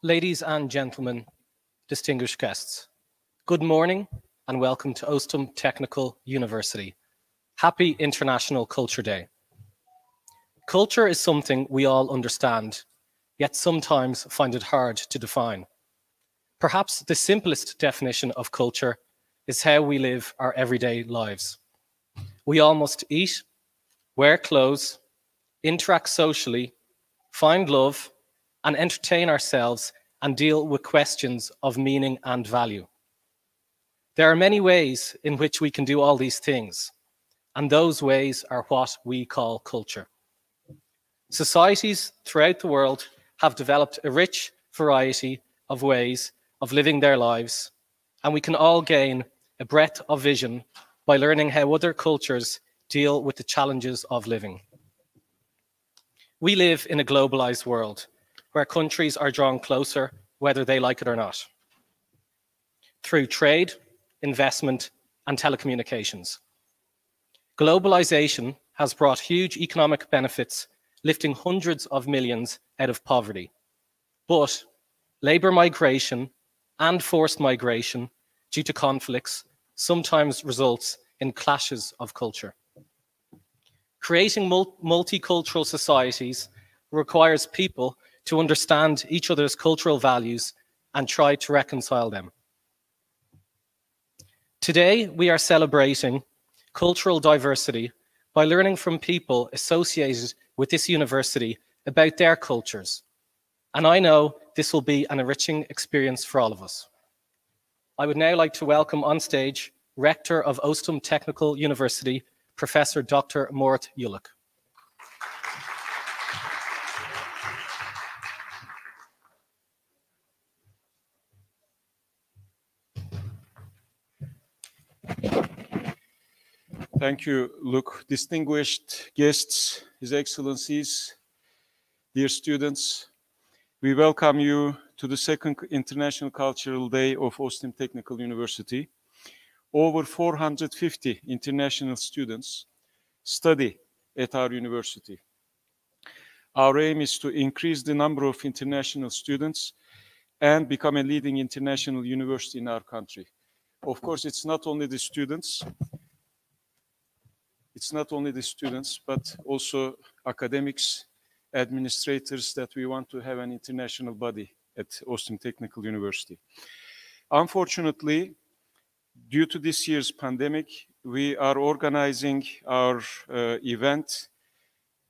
Ladies and gentlemen, distinguished guests, good morning and welcome to OSTİM Technical University. Happy International Culture Day. Culture is something we all understand, yet sometimes find it hard to define. Perhaps the simplest definition of culture is how we live our everyday lives. We all must eat, wear clothes, interact socially, find love, and entertain ourselves and deal with questions of meaning and value. There are many ways in which we can do all these things, and those ways are what we call culture. Societies throughout the world have developed a rich variety of ways of living their lives, and we can all gain a breadth of vision by learning how other cultures deal with the challenges of living. We live in a globalized world where countries are drawn closer, whether they like it or not, through trade, investment, and telecommunications. Globalization has brought huge economic benefits, lifting hundreds of millions out of poverty. But labor migration and forced migration due to conflicts sometimes results in clashes of culture. Creating multicultural societies requires people to understand each other's cultural values and try to reconcile them. Today, we are celebrating cultural diversity by learning from people associated with this university about their cultures. And I know this will be an enriching experience for all of us. I would now like to welcome on stage Rector of OSTİM Technical University, Professor Dr. Murat Yılık. Thank you, Luke. Distinguished guests, His Excellencies, dear students, we welcome you to the second International Cultural Day of OSTİM Technical University. Over 450 international students study at our university. Our aim is to increase the number of international students and become a leading international university in our country. Of course, it's not only the students, but also academics, administrators that we want to have an international body at OSTİM Technical University. Unfortunately, due to this year's pandemic, we are organizing our event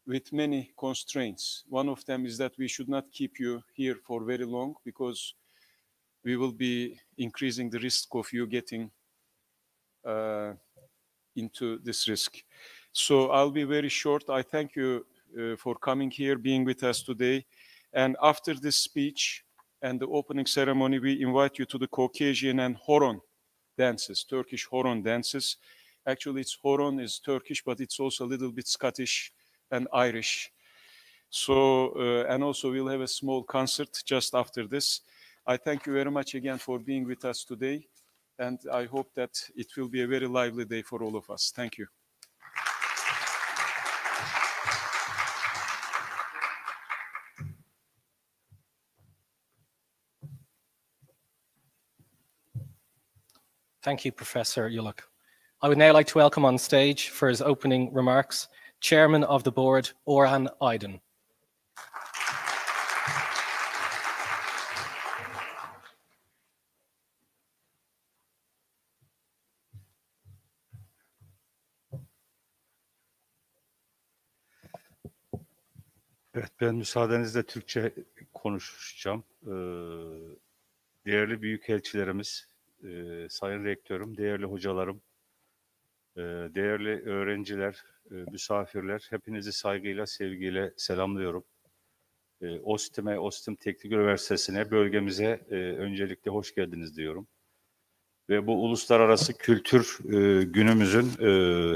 with many constraints. One of them is that we should not keep you here for very long because we will be increasing the risk of you getting into this risk. So I'll be very short. I thank you for coming here, being with us today. And after this speech and the opening ceremony, we invite you to the Caucasian and Horon dances, Turkish Horon dances. Actually, Horon is Turkish, but it's also a little bit Scottish and Irish. So, and also we'll have a small concert just after this. I thank you very much again for being with us today. And I hope that it will be a very lively day for all of us. Thank you. Thank you, Professor Yılık. I would now like to welcome on stage for his opening remarks, Chairman of the Board, Orhan Aydın. Evet, ben müsaadenizle Türkçe konuşacağım. Değerli büyükelçilerimiz, sayın rektörüm, değerli hocalarım, değerli öğrenciler, misafirler, hepinizi saygıyla, sevgiyle selamlıyorum. OSTİM'e, OSTİM Teknik Üniversitesi'ne, bölgemize öncelikle hoş geldiniz diyorum. Ve bu uluslararası kültür günümüzün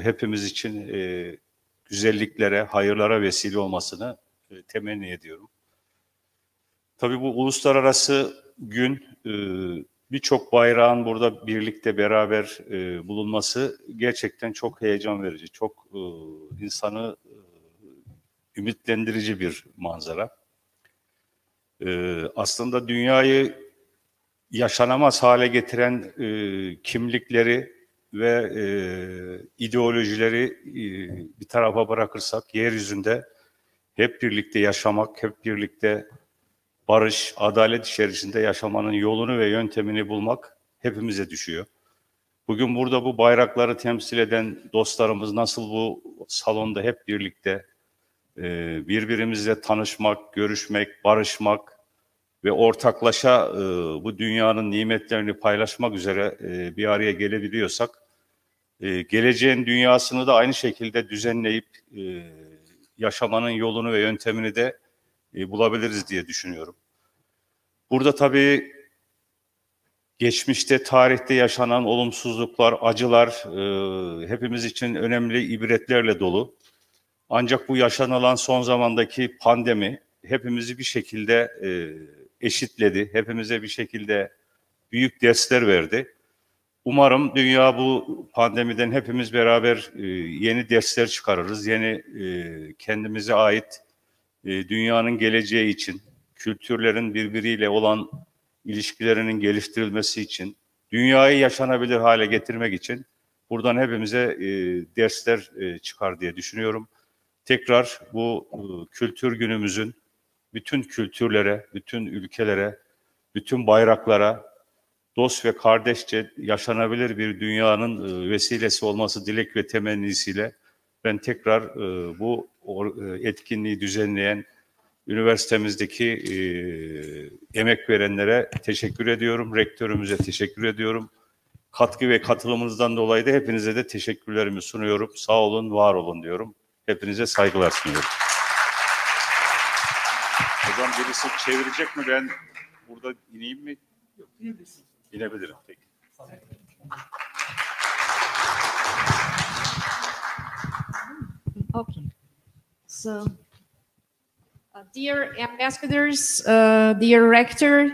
hepimiz için güzelliklere, hayırlara vesile olmasını temenni ediyorum. Tabii bu uluslararası gün birçok bayrağın burada birlikte beraber bulunması gerçekten çok heyecan verici, çok insanı ümitlendirici bir manzara. Aslında dünyayı yaşanamaz hale getiren kimlikleri ve ideolojileri bir tarafa bırakırsak, yeryüzünde hep birlikte yaşamak, hep birlikte barış, adalet içerisinde yaşamanın yolunu ve yöntemini bulmak hepimize düşüyor. Bugün burada bu bayrakları temsil eden dostlarımız nasıl bu salonda hep birlikte birbirimizle tanışmak, görüşmek, barışmak ve ortaklaşa bu dünyanın nimetlerini paylaşmak üzere bir araya gelebiliyorsak, geleceğin dünyasını da aynı şekilde düzenleyip yaşamanın yolunu ve yöntemini de bulabiliriz diye düşünüyorum. Burada tabii geçmişte, tarihte yaşanan olumsuzluklar, acılar hepimiz için önemli ibretlerle dolu. Ancak bu yaşanılan son zamandaki pandemi hepimizi bir şekilde eşitledi. Hepimize bir şekilde büyük dersler verdi. Umarım dünya bu pandemiden hepimiz beraber yeni dersler çıkarırız. Yeni kendimize ait dünyanın geleceği için, kültürlerin birbiriyle olan ilişkilerinin geliştirilmesi için, dünyayı yaşanabilir hale getirmek için buradan hepimize dersler çıkar diye düşünüyorum. Tekrar bu kültür günümüzün bütün kültürlere, bütün ülkelere, bütün bayraklara dost ve kardeşçe yaşanabilir bir dünyanın vesilesi olması dilek ve temennisiyle ben tekrar bu etkinliği düzenleyen üniversitemizdeki emek verenlere teşekkür ediyorum. Rektörümüze teşekkür ediyorum. Katkı ve katılımınızdan dolayı da hepinize de teşekkürlerimi sunuyorum. Sağ olun, var olun diyorum. Hepinize saygılar sunuyorum. Hocam birisi çevirecek mi? Ben burada ineyim mi? Yok, inebilirsin. İnebilirim. Peki. Okay. So, dear ambassadors, dear rector,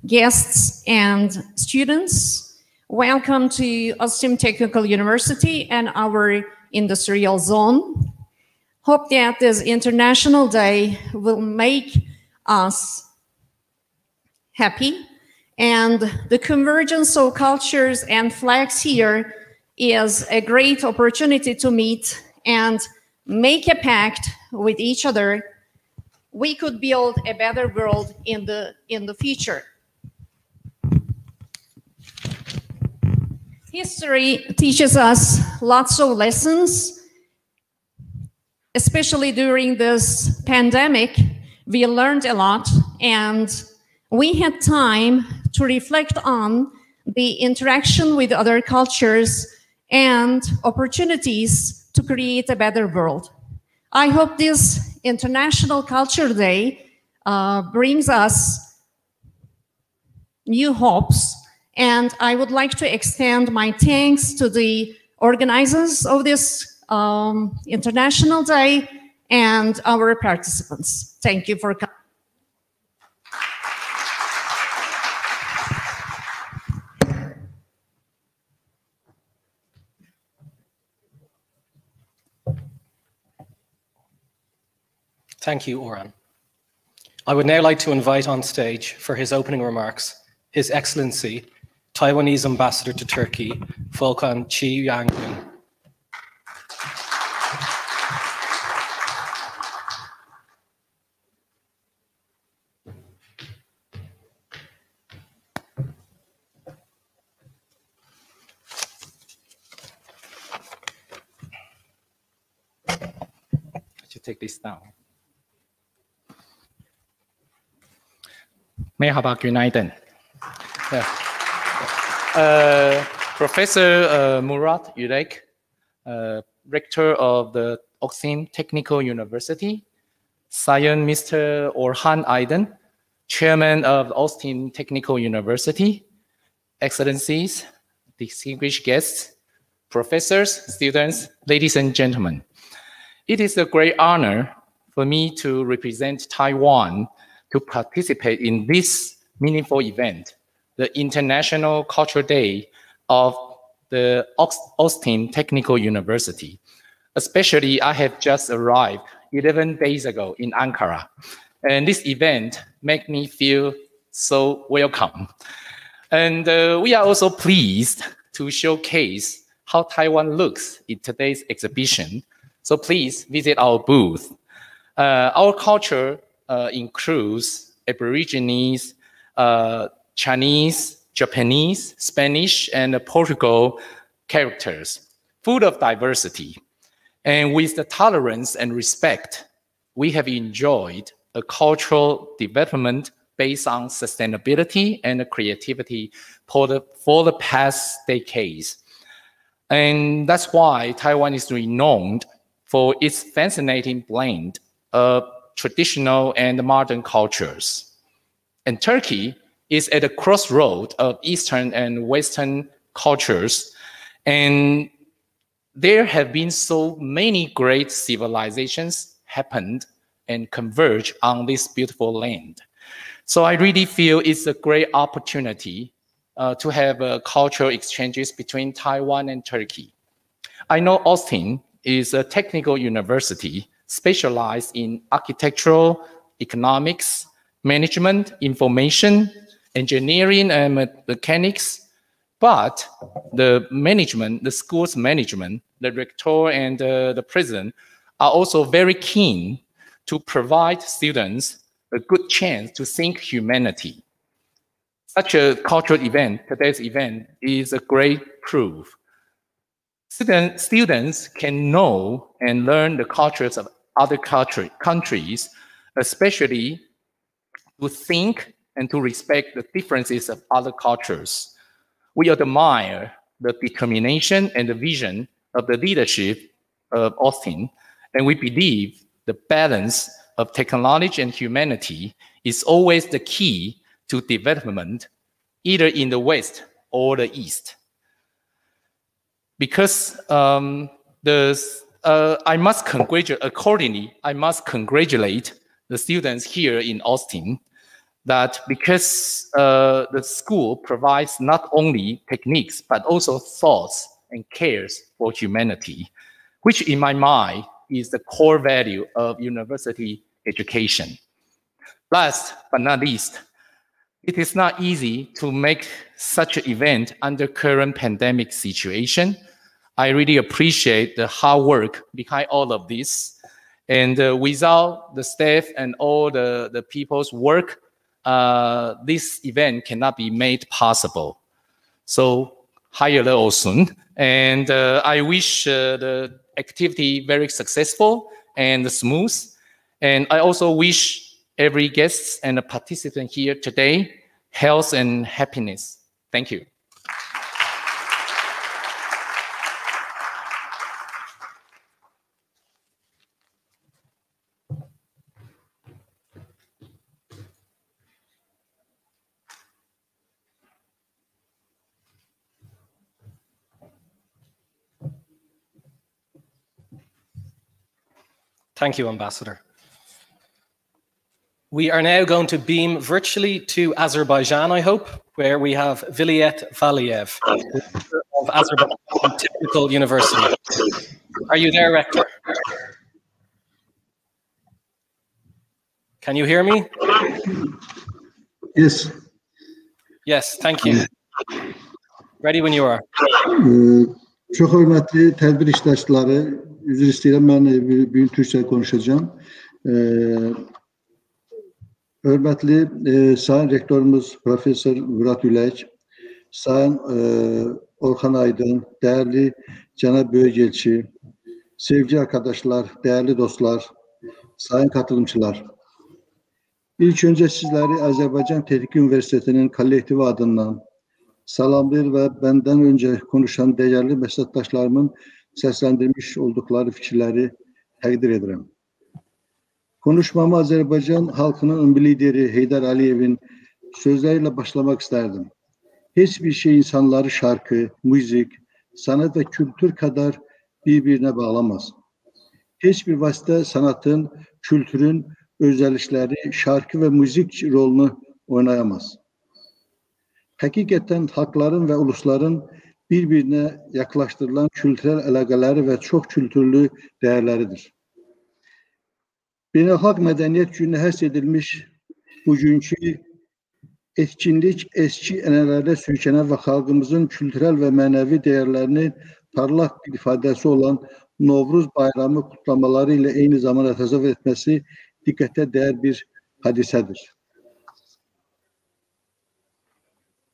guests, and students, welcome to OSTİM Technical University and our industrial zone. Hope that this International Day will make us happy, and the convergence of cultures and flags here is a great opportunity to meet and make a pact with each other. We could build a better world in the future. History teaches us lots of lessons. Especially during this pandemic, we learned a lot, and we had time to reflect on the interaction with other cultures and opportunities to create a better world. I hope this International Culture Day brings us new hopes, and I would like to extend my thanks to the organizers of this International Day and our participants. Thank you for coming. Thank you, Orhan. I would now like to invite on stage for his opening remarks His Excellency, Taiwanese Ambassador to Turkey, Volkan Chi-Yangyun. Take this down. Merhaba, günaydın. Professor Murat Yürek, Rector of the OSTİM Technical University, Sayın Mr. Orhan Aydın, Chairman of OSTİM Technical University, Excellencies, distinguished guests, professors, students, ladies and gentlemen. It is a great honor for me to represent Taiwan to participate in this meaningful event, the International Culture Day of the OSTİM Technical University. Especially, I have just arrived 11 days ago in Ankara. And this event made me feel so welcome. And we are also pleased to showcase how Taiwan looks in today's exhibition. So please visit our booth. Our culture includes Aborigines, Chinese, Japanese, Spanish, and Portugal characters, full of diversity. And with the tolerance and respect, we have enjoyed a cultural development based on sustainability and creativity for the past decades. And that's why Taiwan is renowned for its fascinating blend of traditional and modern cultures. And Turkey is at a crossroad of Eastern and Western cultures. And there have been so many great civilizations happened and converge on this beautiful land. So I really feel it's a great opportunity to have cultural exchanges between Taiwan and Turkey. I know OSTİM is a technical university specialized in architectural, economics, management, information, engineering, and mechanics. But the management, the school's management, the rector and the president are also very keen to provide students a good chance to think humanity. Such a cultural event, today's event, is a great proof. Students can know and learn the cultures of other countries, especially to think and to respect the differences of other cultures. We admire the determination and the vision of the leadership of OSTİM, and we believe the balance of technology and humanity is always the key to development, either in the West or the East. Because I must congratulate the students here in OSTİM that because the school provides not only techniques, but also thoughts and cares for humanity, which in my mind is the core value of university education. Last but not least, it is not easy to make such an event under current pandemic situation. I really appreciate the hard work behind all of this. And without the staff and all the people's work, this event cannot be made possible. So, hayırlı olsun. And I wish the activity very successful and smooth. And I also wish every guest and a participant here today health and happiness. Thank you. Thank you, Ambassador. We are now going to beam virtually to Azerbaijan, I hope, where we have Vilayet Valiyev of Azerbaijan Technical University. Are you there, Rector? Can you hear me? Yes. Yes, thank you. Ready when you are. Çok hörmətli tədbir iştirakçıları, üzr istəyirəm, mən bir Türkçə konuşacağım. Hörmətli Sayın Rektorumuz Profesör Murat Ülək, Sayın Orhan Aydın, değerli Cənab Böyükelçi, sevgili arkadaşlar, değerli dostlar, sayın katılımcılar. İlk önce sizleri Azerbaycan Teknik Üniversitesi'nin kollektivi adından salamlayır ve benden önce konuşan değerli meslektaşlarımın seslendirmiş oldukları fikirleri təqdir edirəm. Konuşmamı Azerbaycan halkının ümbi lideri Heydər Aliyev'in sözleriyle başlamak isterdim. Hiçbir şey insanları şarkı, müzik, sanat ve kültür kadar birbirine bağlamaz. Hiçbir vasıta sanatın, kültürün özellikleri, şarkı ve müzik rolunu oynayamaz. Hakikaten halkların ve ulusların birbirine yaklaştırılan kültürel əlaqələri ve çok kültürlü değerleridir. Beynəlxalq Mədəniyyət Günü'ne həsr edilmiş bugünkü etkinlik eski ənənələrdə söykənən və xalqımızın kültürel və mənəvi dəyərlərinin parlaq bir ifadəsi olan Novruz bayramı kutlamaları ilə eyni zamanda təsavvür etməsi diqqətə dəyər bir hadisədir.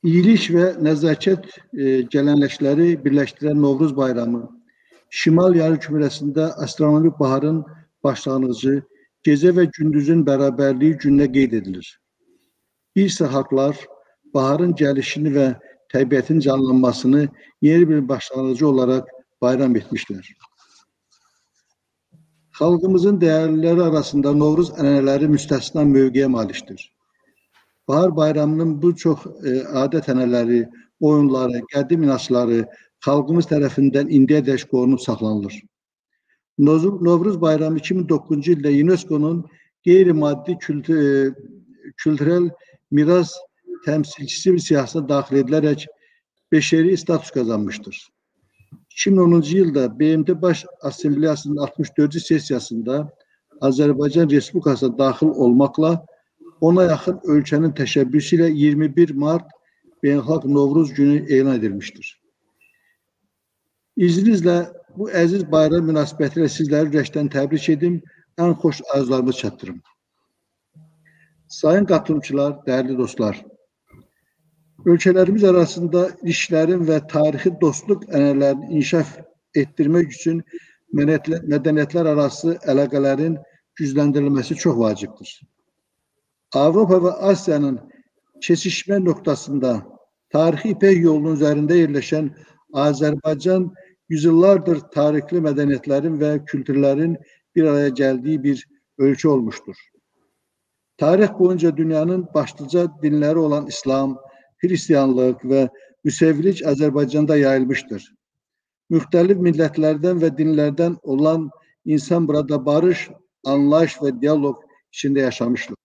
İyilik və nəzakət gələnləşləri birləşdirən Novruz bayramı, Şimal yarımkürəsində astronomik baharın başlanğıcı, gecə və gündüzün bərabərliyi gününə qeyd edilir. Bir saatlar baharın gəlişini və təbiətin canlanmasını yeni bir başlanğıcı olarak bayram etmişler. Xalqımızın dəyərləri arasında Novruz ənənələri müstəsna mövqeyə malikdir. Bahar bayramının bu çox adət ənənələri, oyunları, qədim inançları xalqımız tərəfindən indiyədək qorunub saxlanılır. Novruz bayramı 2009 ildə UNESCO'nun qeyri-maddi kültürel miras temsilcisi siyasına daxil edilərək beşeri status kazanmıştır. 2010 yılda BMT Baş Asambleyasının 64. sesiyasında Azərbaycan Respublikasına daxil olmakla ona yaxın ölkənin təşəbbüsüyle 21 Mart Beynəlxalq Novruz Günü elan edilmiştir. İzninizlə bu əziz bayram münasibətilə sizləri ürəkdən təbrik edim, ən xoş arzularımı çatdırım. Sayın qatılımçılar, değerli dostlar, ölkələrimiz arasında ilişkilərin və tarixi dostluq ənənələrini inkişaf etdirmək üçün mədəniyyətlər arası əlaqələrin gücləndirilməsi çox vacibdir. Avropa və Asya'nın kesişmə noktasında tarixi İpək yolunun üzərində yerləşən Azərbaycan yüzyıllardır tarixli mədəniyyətlərin və kültürlərin bir araya gəldiği bir ölkə olmuştur. Tarih boyunca dünyanın başlıca dinləri olan İslam, Hristiyanlıq və Müsevvilik Azərbaycanda yayılmışdır. Müxtəlif millətlərdən və dinlərdən olan insan burada barış, anlayış və diyalog içində yaşamışlar.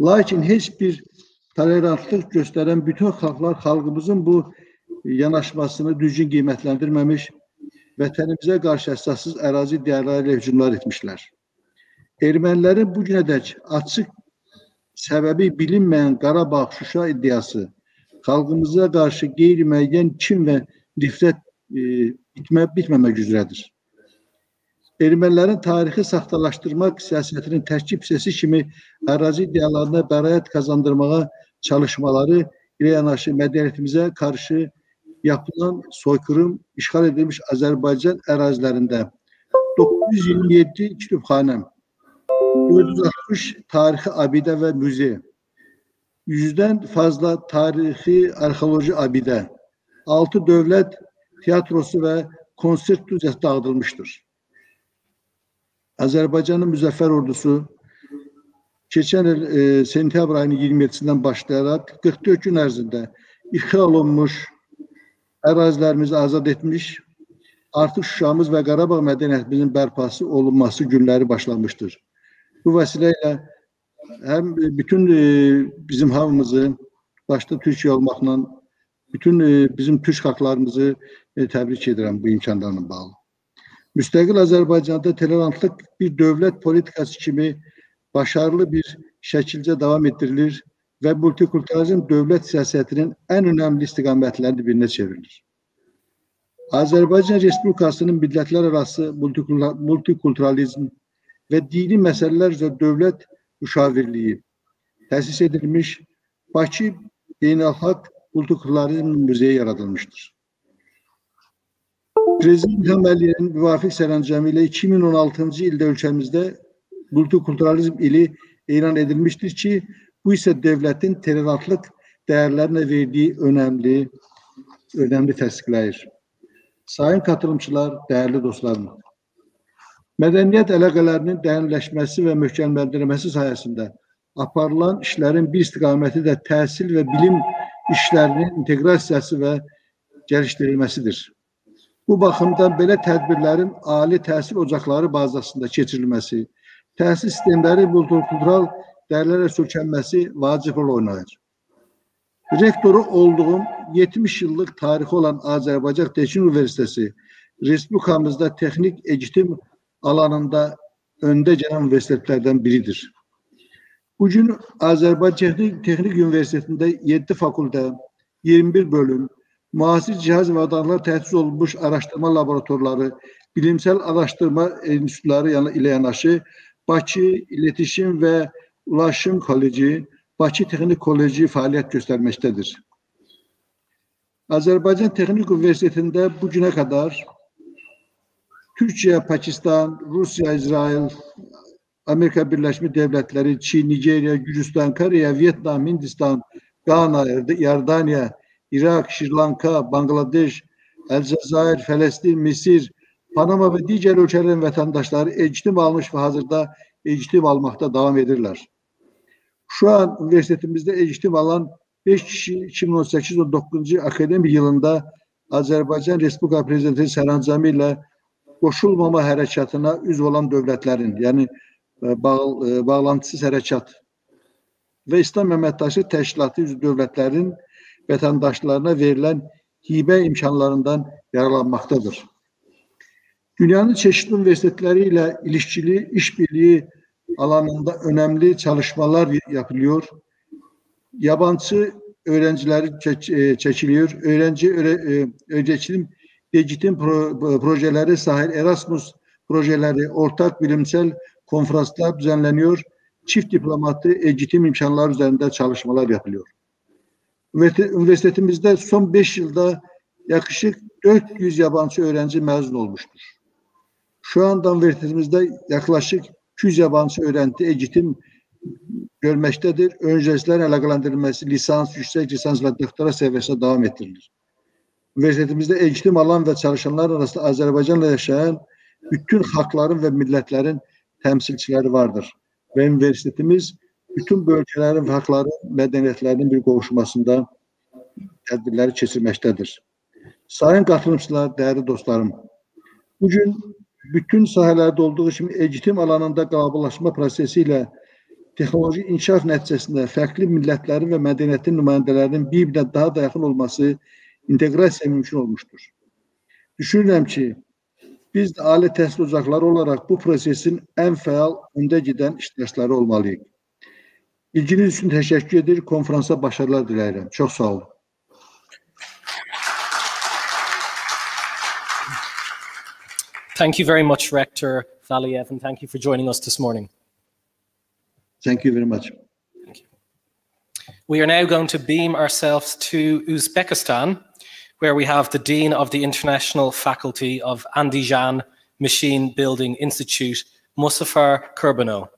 Lakin heç bir tolerantlıq göstərən bütün xalqlar xalqımızın bu yanaşmasını düzgün qiymətləndirməmiş, vətənimizə qarşı əsassız ərazi iddialarıyla hücumlar etmişlər. Ermənilərin bugünədək açıq səbəbi bilinməyən Qarabağ, Şuşa iddiası xalqımıza qarşı qeyri-müəyyən kin və nifrət bitməmək üzrədir. Ermənilərin tarixi saxtalaşdırmaq siyasətinin tərkib hissəsi kimi ərazi iddialarına bəraət kazandırmağa çalışmaları ilə yanaşı mədəniyyətimizə qarşı yapılan soykırım, işğal edilmiş Azərbaycan ərazilərində 927 kütüpxanə, 460 tarixi abidə və müze, 100'den fazla tarixi arxeoloji abidə, 6 dövlət tiyatrosu və konsert stüdyosu dağıdılmışdır. Azərbaycanın müzəffər ordusu geçen il sentyabr ayının 27'sinden başlayarak 44 gün ərzində işğal olunmuş ərazilərimizi azad etmiş, artıq Şuşamız və Qarabağ mədəniyyətimizin bərpası olunması günləri başlamışdır. Bu vəsiləyə həm bütün bizim hamımızı, başta Türkiye olmaqla, bütün bizim Türk xalqlarımızı təbrik edirəm bu imkanlarla bağlı. Müstəqil Azərbaycanda tolerantlıq bir dövlət politikası kimi başarılı bir şəkildə davam ettirilir və multikulturalizm dövlət siyasətinin ən önəmli istiqamətlərini birinə çevrilir. Azərbaycan Respublikasının millətlər arası multikulturalizm və dini məsələlər üzrə dövlət müşavirliyi təsis edilmiş, Bakı Beynəlxalq Multikulturalizm Müzeyi yaradılmışdır. Prezident İlham Əliyev'in müvafiq sərəncamı ilə 2016 ildə ölkəmizdə multikulturalizm ili elan edilmiştir ki, bu ise devletin tolerantlıq değerlerine verdiği önemli təsdiqləyir. Sayın katılımçılar, değerli dostlarım, mədəniyyət əlaqələrinin dərinləşməsi və möhkəmləndirilməsi sayəsində aparılan işlərin bir istiqaməti də təhsil və bilim işlərinin inteqrasiyası və gəlişdirilməsidir. Bu baxımdan belə tədbirlərin ali təhsil ocaqları bazasında keçirilməsi, təhsil sistemləri multikultural dəyərlərə sökənməsi vacib rol oynayır. Rektoru olduğum 70 yıllık tarihi olan Azərbaycan Texnik Üniversitesi, Respublikamızda texnik eğitim alanında önde gelen üniversitelerden biridir. Bugün Azerbaycan Teknik Üniversitesi'nde 7 fakülte, 21 bölüm, müasir cihaz ve adanlar tesis olmuş araştırma laboratuvarları, bilimsel araştırma enstitüleri ile yanaşı Bakı İletişim ve Ulaşım Koleji, Bakı Teknik Koleji faaliyet göstermektedir. Azerbaycan Teknik Üniversitesi'nde bugüne kadar Türkiye, Pakistan, Rusya, İsrail, Amerika Birleşmiş Devletleri, Çin, Nijerya, Gürcistan, Kore, Vietnam, Hindistan, Gana, Yordanya, Irak, Sri Lanka, Bangladeş, Elcezayir, Filistin, Mısır, Panama ve diğer ülkelerin vatandaşları eğitim almış ve hazırda eğitim almakta devam edirler. Şu an üniversitemizde eğitim alan 5 kişi 2018-19 akademi yılında Azerbaycan Respublika Prezidenti sərəncamı ilə qoşulmama hərəkatına üzv olan dövlətlərin, yəni bağlantısız hərəkat və İslam Əməkdaşlıq Təşkilatı üzv dövlətlərin vətəndaşlarına verilən hibə imkanlarından yararlanmaqdadır. Dünyanın çeşitli üniversiteleri ile ilişkili işbirliği alanında önemli çalışmalar yapılıyor. Yabancı öğrenciler çekiliyor. Öğretim projeleri sahil Erasmus projeleri, ortak bilimsel konferanslar düzenleniyor. Çift diplomatı eğitim imkanları üzerinde çalışmalar yapılıyor. Üniversitemizde son 5 yılda yaklaşık 400 yabancı öğrenci mezun olmuştur. Şu anda üniversitemizde yaklaşık 200 yabancı öğrenci eğitim görmektedir. Öncesiler əlaqələndirilməsi lisans, yüksek lisansla doktora seviyesine devam ettirilir. Üniversitemizde eğitim alan ve çalışanlar arasında Azerbaycan'da yaşayan bütün halkların ve milletlerin temsilcileri vardır. Ve üniversitemiz bütün bölgelerin ve halkların medeniyetlerinin bir qovuşmasında tədbirləri keçirməkdədir. Sayın katılımcılar, değerli dostlarım, bugün bütün sahelerde olduğu gibi eğitim alanında qalabalaşma prosesiyle texnoloji inkişaf nəticəsində fərqli millətlərin və mədəniyyətin nümayəndələrinin bir-birinə daha da yaxın olması, inteqrasiya mümkün olmuşdur. Düşünürəm ki, biz de ali təhsil ocaqları olarak bu prosesin en fəal öndə gedən iştirakçıları olmalıyıq. İlginiz için teşekkür ederim. Konferansa başarılar dilerim. Çok sağ olun. Thank you very much, Rector Valiev, and thank you for joining us this morning. Thank you very much. Thank you. We are now going to beam ourselves to Uzbekistan, where we have the Dean of the International Faculty of Andijan Machine Building Institute, Muzaffar Kurbano.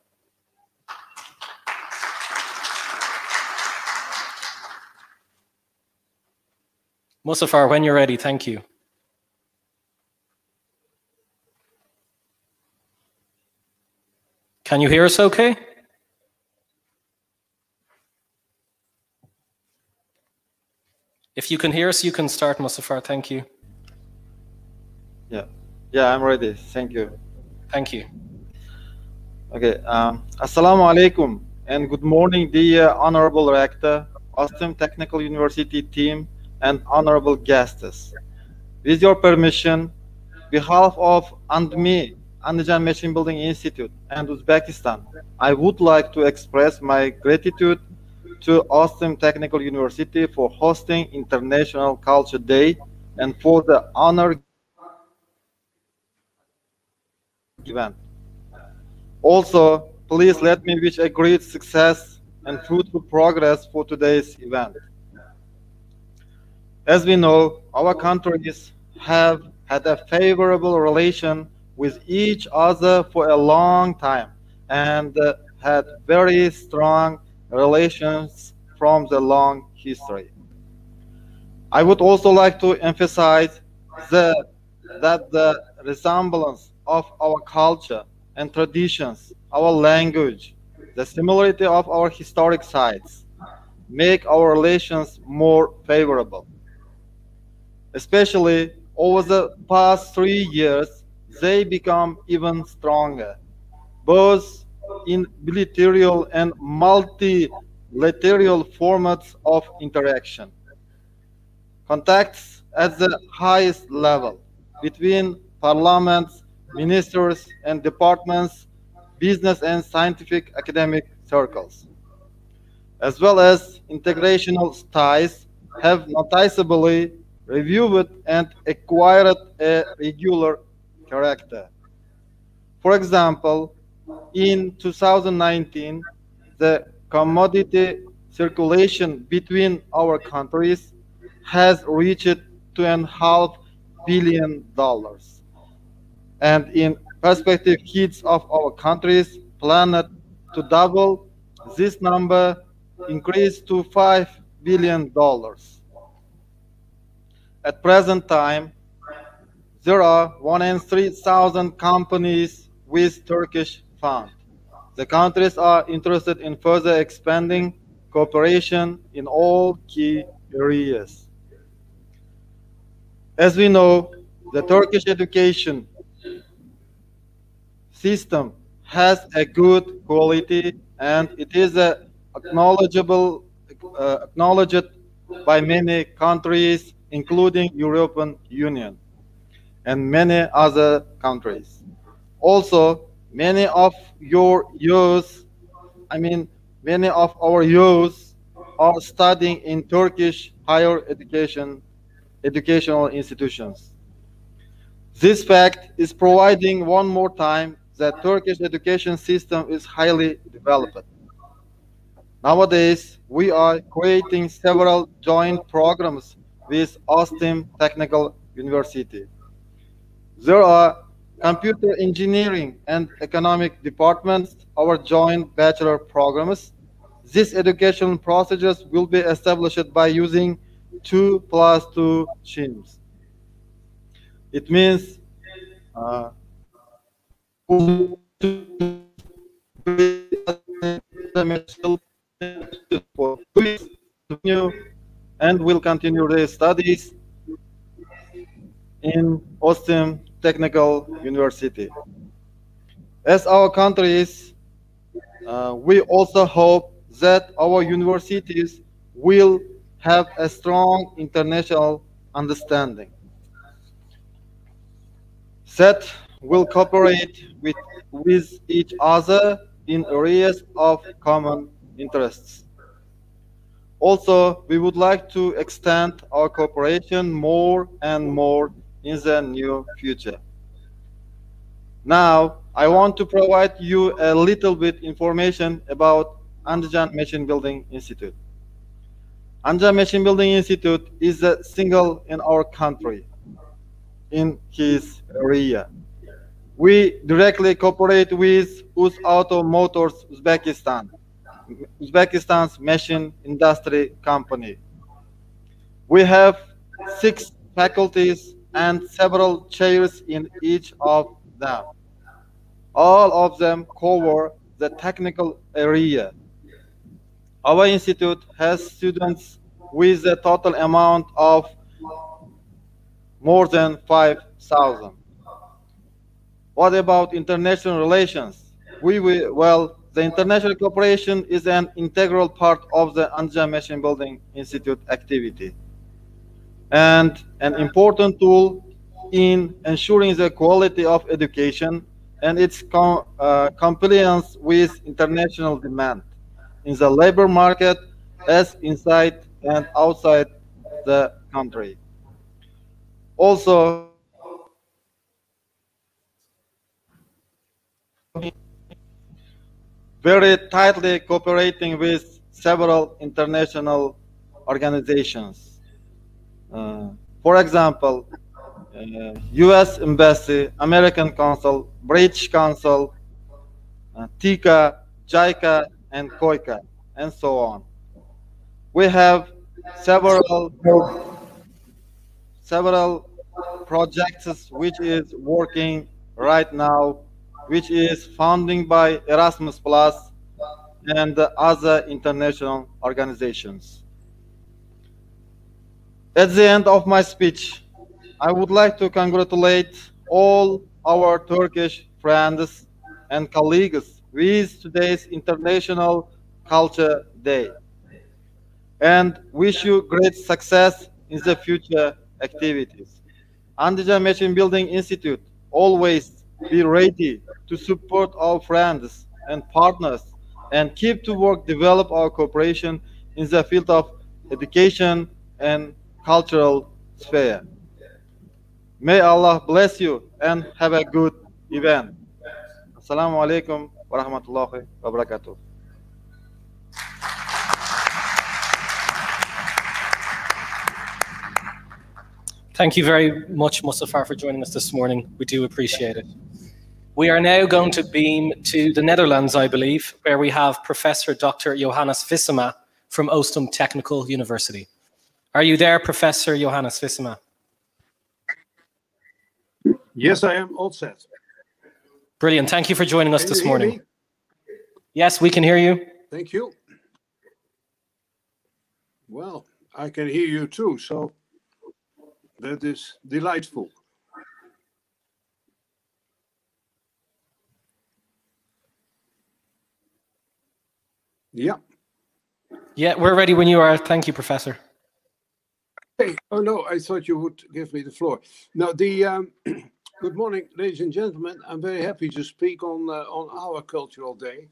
Muzaffar, when you're ready, thank you. Can you hear us okay? If you can hear us, you can start, Muzaffar. Thank you. Yeah, I'm ready. Thank you. Thank you. Okay. Assalamu alaikum and good morning, dear Honorable Rector, OSTİM Technical University team, and honorable guests. With your permission, behalf of Andijan Machine Building Institute and Uzbekistan, I would like to express my gratitude to OSTİM Technical University for hosting International Culture Day and for the honor event. Also, please let me wish a great success and fruitful progress for today's event. As we know, our countries have had a favorable relation with each other for a long time and had very strong relations from the long history. I would also like to emphasize that the resemblance of our culture and traditions, our language, the similarity of our historic sites make our relations more favorable. Especially over the past 3 years, they become even stronger, both in bilateral and multilateral formats of interaction. Contacts at the highest level between parliaments, ministers, and departments business and scientific academic circles, as well as integrational ties, have noticeably reviewed and acquired a regular character. For example, in 2019, the commodity circulation between our countries has reached $2.5 billion. And in perspective, kids of our countries planned to double this number, increase to $5 billion. At present time, there are 103,000 companies with Turkish fund. The countries are interested in further expanding cooperation in all key areas. As we know, the Turkish education system has a good quality and it is acknowledged by many countries, including European Union and many other countries. Also, many of our youth are studying in Turkish higher educational institutions. This fact is providing one more time that Turkish education system is highly developed. Nowadays, we are creating several joint programs with OSTİM Technical University. There are computer engineering and economic departments, our joint bachelor programs. These educational procedures will be established by using 2+2 streams. It means and will continue their studies in OSTİM Technical University. As our countries, we also hope that our universities will have a strong international understanding that will cooperate with each other in areas of common interests. Also, we would like to extend our cooperation more and more in the near future. Now, I want to provide you a little bit information about Andijan Machine Building Institute. Andijan Machine Building Institute is a single in our country, in his area. We directly cooperate with US Auto Motors Uzbekistan, Uzbekistan's machine industry company. We have 6 faculties and several chairs in each of them. All of them cover the technical area. Our institute has students with a total amount of more than 5,000. What about international relations? The international cooperation is an integral part of the Andijan Machine Building Institute activity and an important tool in ensuring the quality of education and its compliance with international demand in the labor market as inside and outside the country. Also, very tightly cooperating with several international organizations. For example, US Embassy, American Consul, British Consul, TICA, JICA, and COICA, and so on. We have several projects which is working right now, which is funding by Erasmus Plus and other international organizations. At the end of my speech, I would like to congratulate all our Turkish friends and colleagues with today's International Culture Day and wish you great success in the future activities. Andijan Machine Building Institute always be ready to support our friends and partners and keep to work develop our cooperation in the field of education and cultural sphere. May Allah bless you and have a good event. Assalamu alaikum wa rahmatullahi wa barakatuh. Thank you very much, Mustafa, for joining us this morning. We do appreciate it. We are now going to beam to the Netherlands, I believe, where we have Professor Dr. Johannes Vissema from OSTİM Technical University. Are you there, Professor Johannes Vissema? Yes, I am all set. Brilliant. Thank you for joining us Can this you hear morning. me? Yes, we can hear you. Thank you. Well, I can hear you too, so that is delightful. Yeah. Yeah, we're ready when you are. Thank you, Professor. Hey, oh no, I thought you would give me the floor. Now, good morning, ladies and gentlemen. I'm very happy to speak on our cultural day,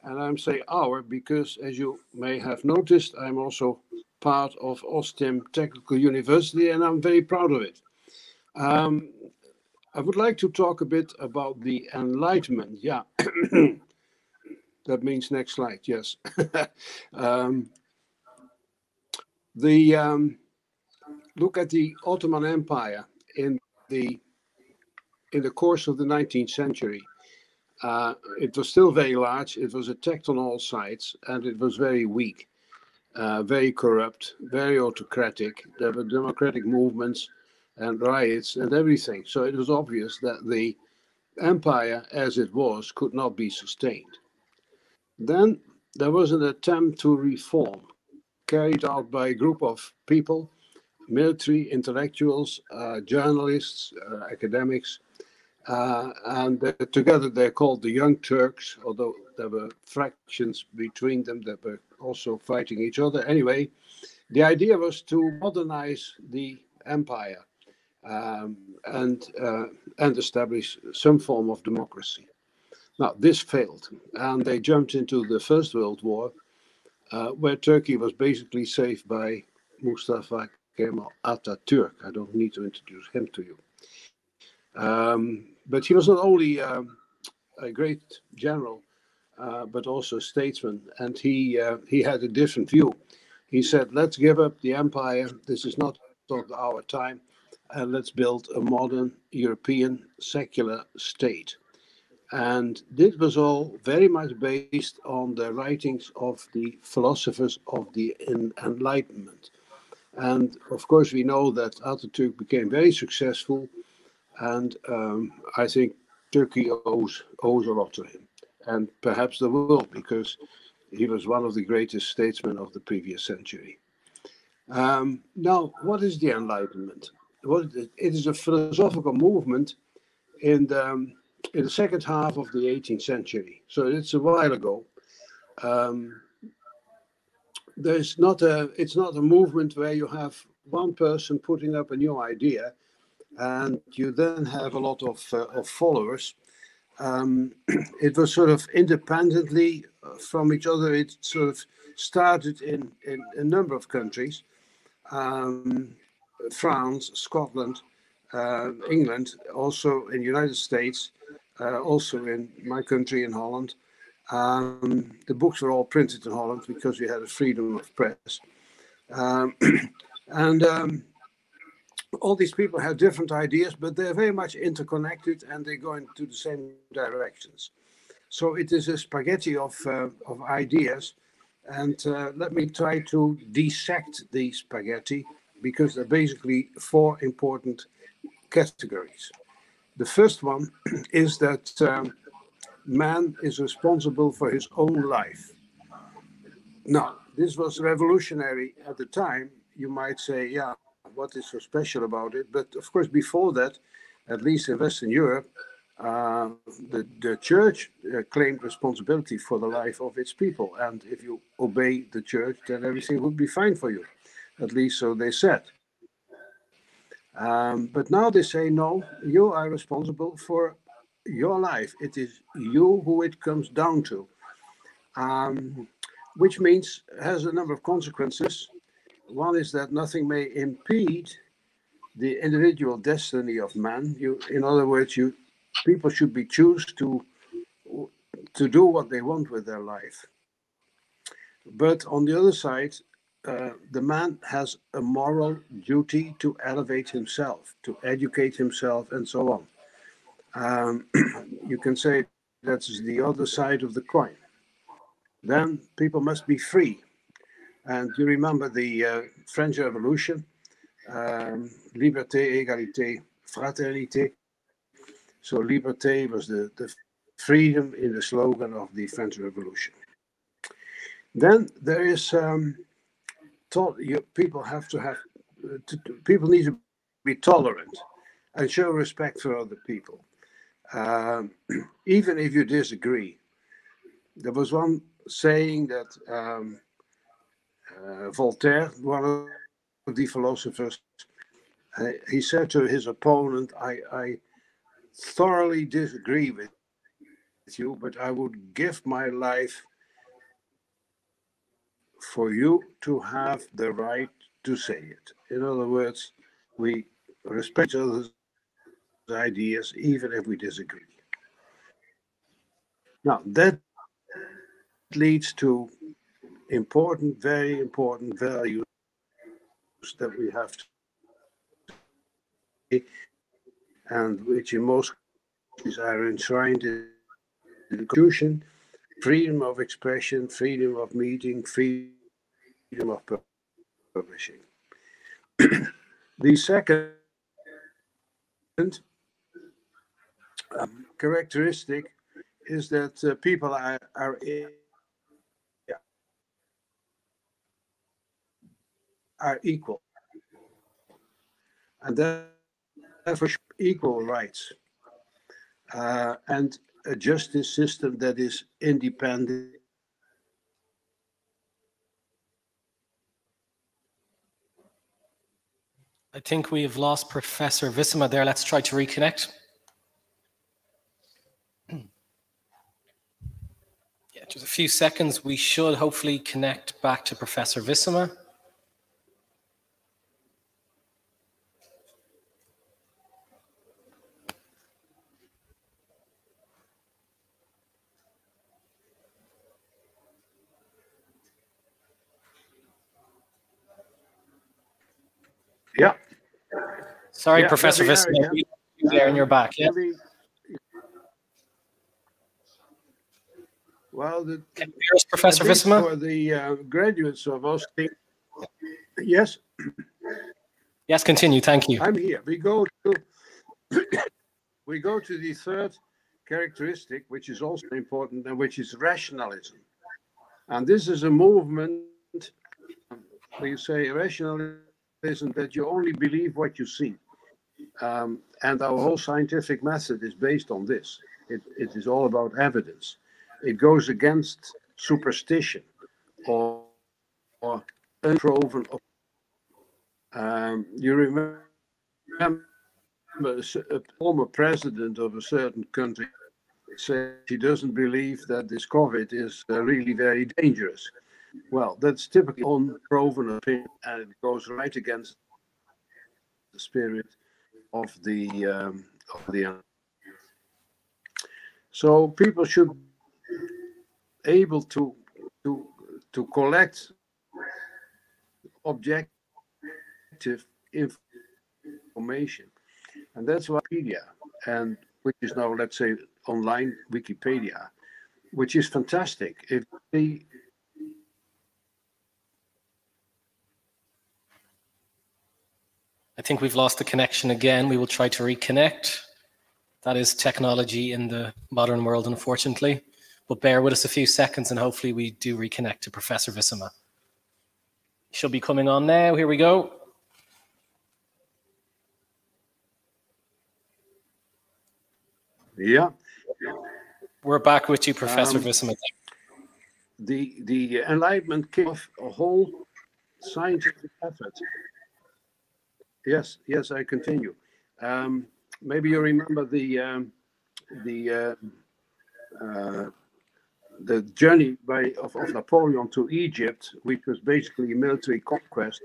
and I'm saying our because, as you may have noticed, I'm also part of OSTİM Technical University, and I'm very proud of it. I would like to talk a bit about the Enlightenment. Yeah, that means next slide. Yes, look at the Ottoman Empire in the course of the 19th century. It was still very large. It was attacked on all sides, and it was very weak, very corrupt, very autocratic. There were democratic movements and riots and everything. So it was obvious that the empire, as it was, could not be sustained. Then there was an attempt to reform, carried out by a group of people, military, intellectuals, journalists, academics, and together they're called the Young Turks, although there were fractions between them that were also fighting each other. Anyway, the idea was to modernize the empire and establish some form of democracy. Now, this failed, and they jumped into the First World War, where Turkey was basically saved by Mustafa Kemal Atatürk. I don't need to introduce him to you. But he was not only a great general, but also a statesman, and he had a different view. He said, let's give up the empire. This is not of our time, and let's build a modern European secular state. And this was all very much based on the writings of the philosophers of the Enlightenment. And of course, we know that Atatürk became very successful, and I think Turkey owes a lot to him, and perhaps the world, because he was one of the greatest statesmen of the previous century. Now, what is the Enlightenment? Well, it is a philosophical movement in the second half of the 18th century. So it's a while ago. It's not a movement where you have one person putting up a new idea and you then have a lot of followers. It was sort of independently from each other. It sort of started in a number of countries, France, Scotland, England, also in the United States, also in my country in Holland. The books were all printed in Holland because we had a freedom of press. All these people have different ideas, but they're very much interconnected and they go into the same directions. So it is a spaghetti of ideas. And let me try to dissect the spaghetti, because there are basically four important categories. The first one is that man is responsible for his own life. Now, this was revolutionary at the time. You might say, yeah, what is so special about it? But of course, before that, at least in Western Europe, the church claimed responsibility for the life of its people. And if you obey the church, then everything would be fine for you. At least so they said. But now they say, no, you are responsible for your life. It is you who it comes down to, which means has a number of consequences. One is that nothing may impede the individual destiny of man. In other words, people should be choose to do what they want with their life. But on the other side, the man has a moral duty to elevate himself, to educate himself, and so on. You can say that's the other side of the coin. Then people must be free. And you remember the French Revolution, liberté, égalité, fraternité. So liberté was the freedom in the slogan of the French Revolution. Then there is people have to have people need to be tolerant and show respect for other people, even if you disagree. There was one saying that Voltaire, one of the philosophers, he said to his opponent, I thoroughly disagree with you, but I would give my life for you to have the right to say it. In other words, we respect each other's ideas, even if we disagree. Now, that leads to important, very important values that we have to, and which in most cases are enshrined in the Constitution: freedom of expression, freedom of meeting, freedom of publishing. The second characteristic is that people are equal, and therefore equal rights, and a justice system that is independent. I think we've lost Professor Visma there. Let's try to reconnect. Yeah, just a few seconds. We should hopefully connect back to Professor Visma. Yeah. Sorry, Yeah, Professor Visma, you're there and you're back. Yeah. Well, Can you hear us, Professor Visma? For the graduates of OSTİM, yes. Yes, continue. Thank you. I'm here. We go to the third characteristic, which is also important, and which is rationalism. And this is a movement where you say rationalism, that you only believe what you see. And our whole scientific method is based on this. It is all about evidence. It goes against superstition or unproven. You remember a former president of a certain country said he doesn't believe that this COVID is really very dangerous. Well, that's typically unproven opinion, and it goes right against the spirit of the. So people should be able to collect objective information, and that's why Wikipedia, and which is now, let's say, online Wikipedia, which is fantastic. If they I think we've lost the connection again. We will try to reconnect. That is technology in the modern world, unfortunately. But bear with us a few seconds and hopefully we do reconnect to Professor Visma. Should be coming on now. Here we go. Yeah. We're back with you, Professor Visma. The Enlightenment kicked off a whole scientific effort. Yes, I continue. Maybe you remember the the journey of Napoleon to Egypt, which was basically a military conquest,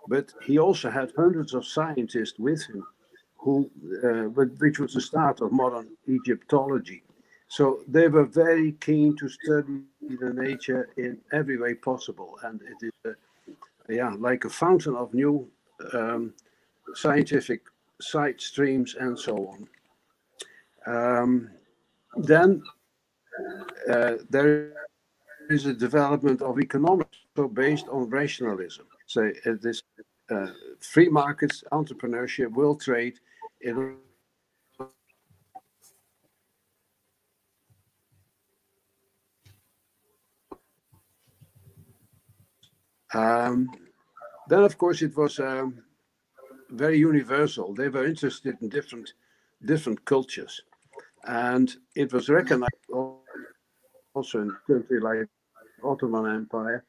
but he also had hundreds of scientists with him, which was the start of modern Egyptology. So they were very keen to study the nature in every way possible, and it is like a fountain of new scientific side streams and so on. Then there is a development of economics, so based on rationalism. So this free markets, entrepreneurship, world trade. Then, of course, it was very universal. They were interested in different cultures, and it was recognized also in a country like Ottoman Empire.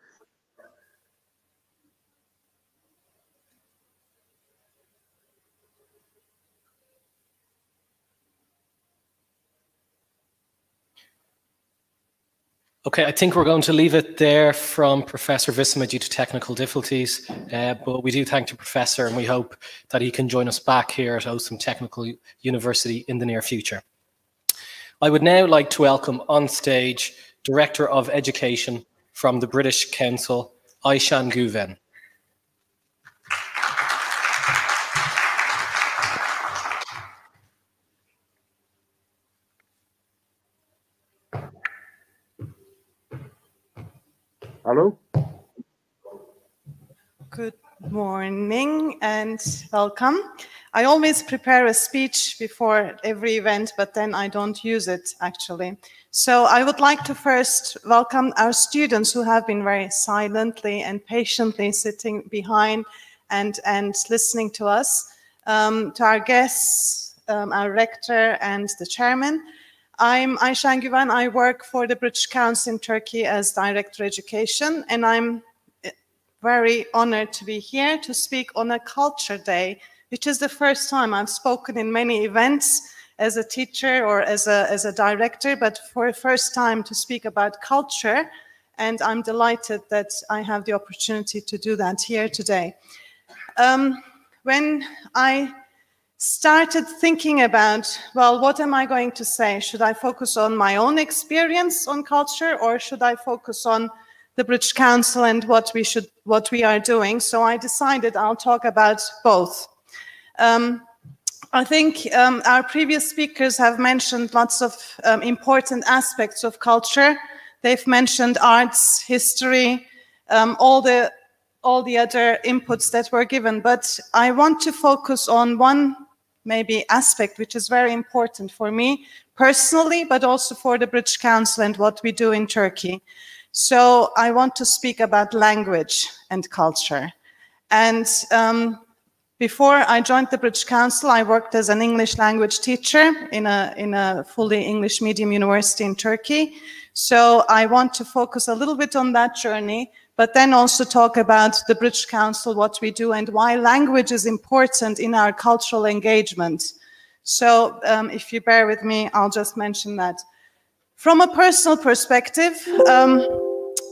Okay, I think we're going to leave it there from Professor Visma due to technical difficulties, but we do thank the Professor and we hope that he can join us back here at OSTİM Technical University in the near future. I would now like to welcome on stage Director of Education from the British Council, Ayşen Güven. Hello. Good morning and welcome. I always prepare a speech before every event, but then I don't use it actually. So I would like to first welcome our students who have been very silently and patiently sitting behind and listening to us, to our guests, our rector and the chairman. I'm Ayşen Güven. I work for the British Council in Turkey as Director Education, and I'm very honored to be here to speak on a Culture Day, which is the first time I've spoken in many events as a teacher or as a director, but for the first time to speak about culture, and I'm delighted that I have the opportunity to do that here today. When I started thinking about, well, what am I going to say? Should I focus on my own experience on culture, or should I focus on the British Council and what we are doing? So I decided I'll talk about both. I think our previous speakers have mentioned lots of important aspects of culture. They've mentioned arts, history, all the other inputs that were given, but I want to focus on one maybe aspect which is very important for me personally, but also for the British Council and what we do in Turkey. So I want to speak about language and culture. And before I joined the British Council, I worked as an English language teacher in a fully English medium university in Turkey. So I want to focus a little bit on that journey, but then also talk about the British Council, what we do, and why language is important in our cultural engagement. So if you bear with me, I'll just mention that. From a personal perspective,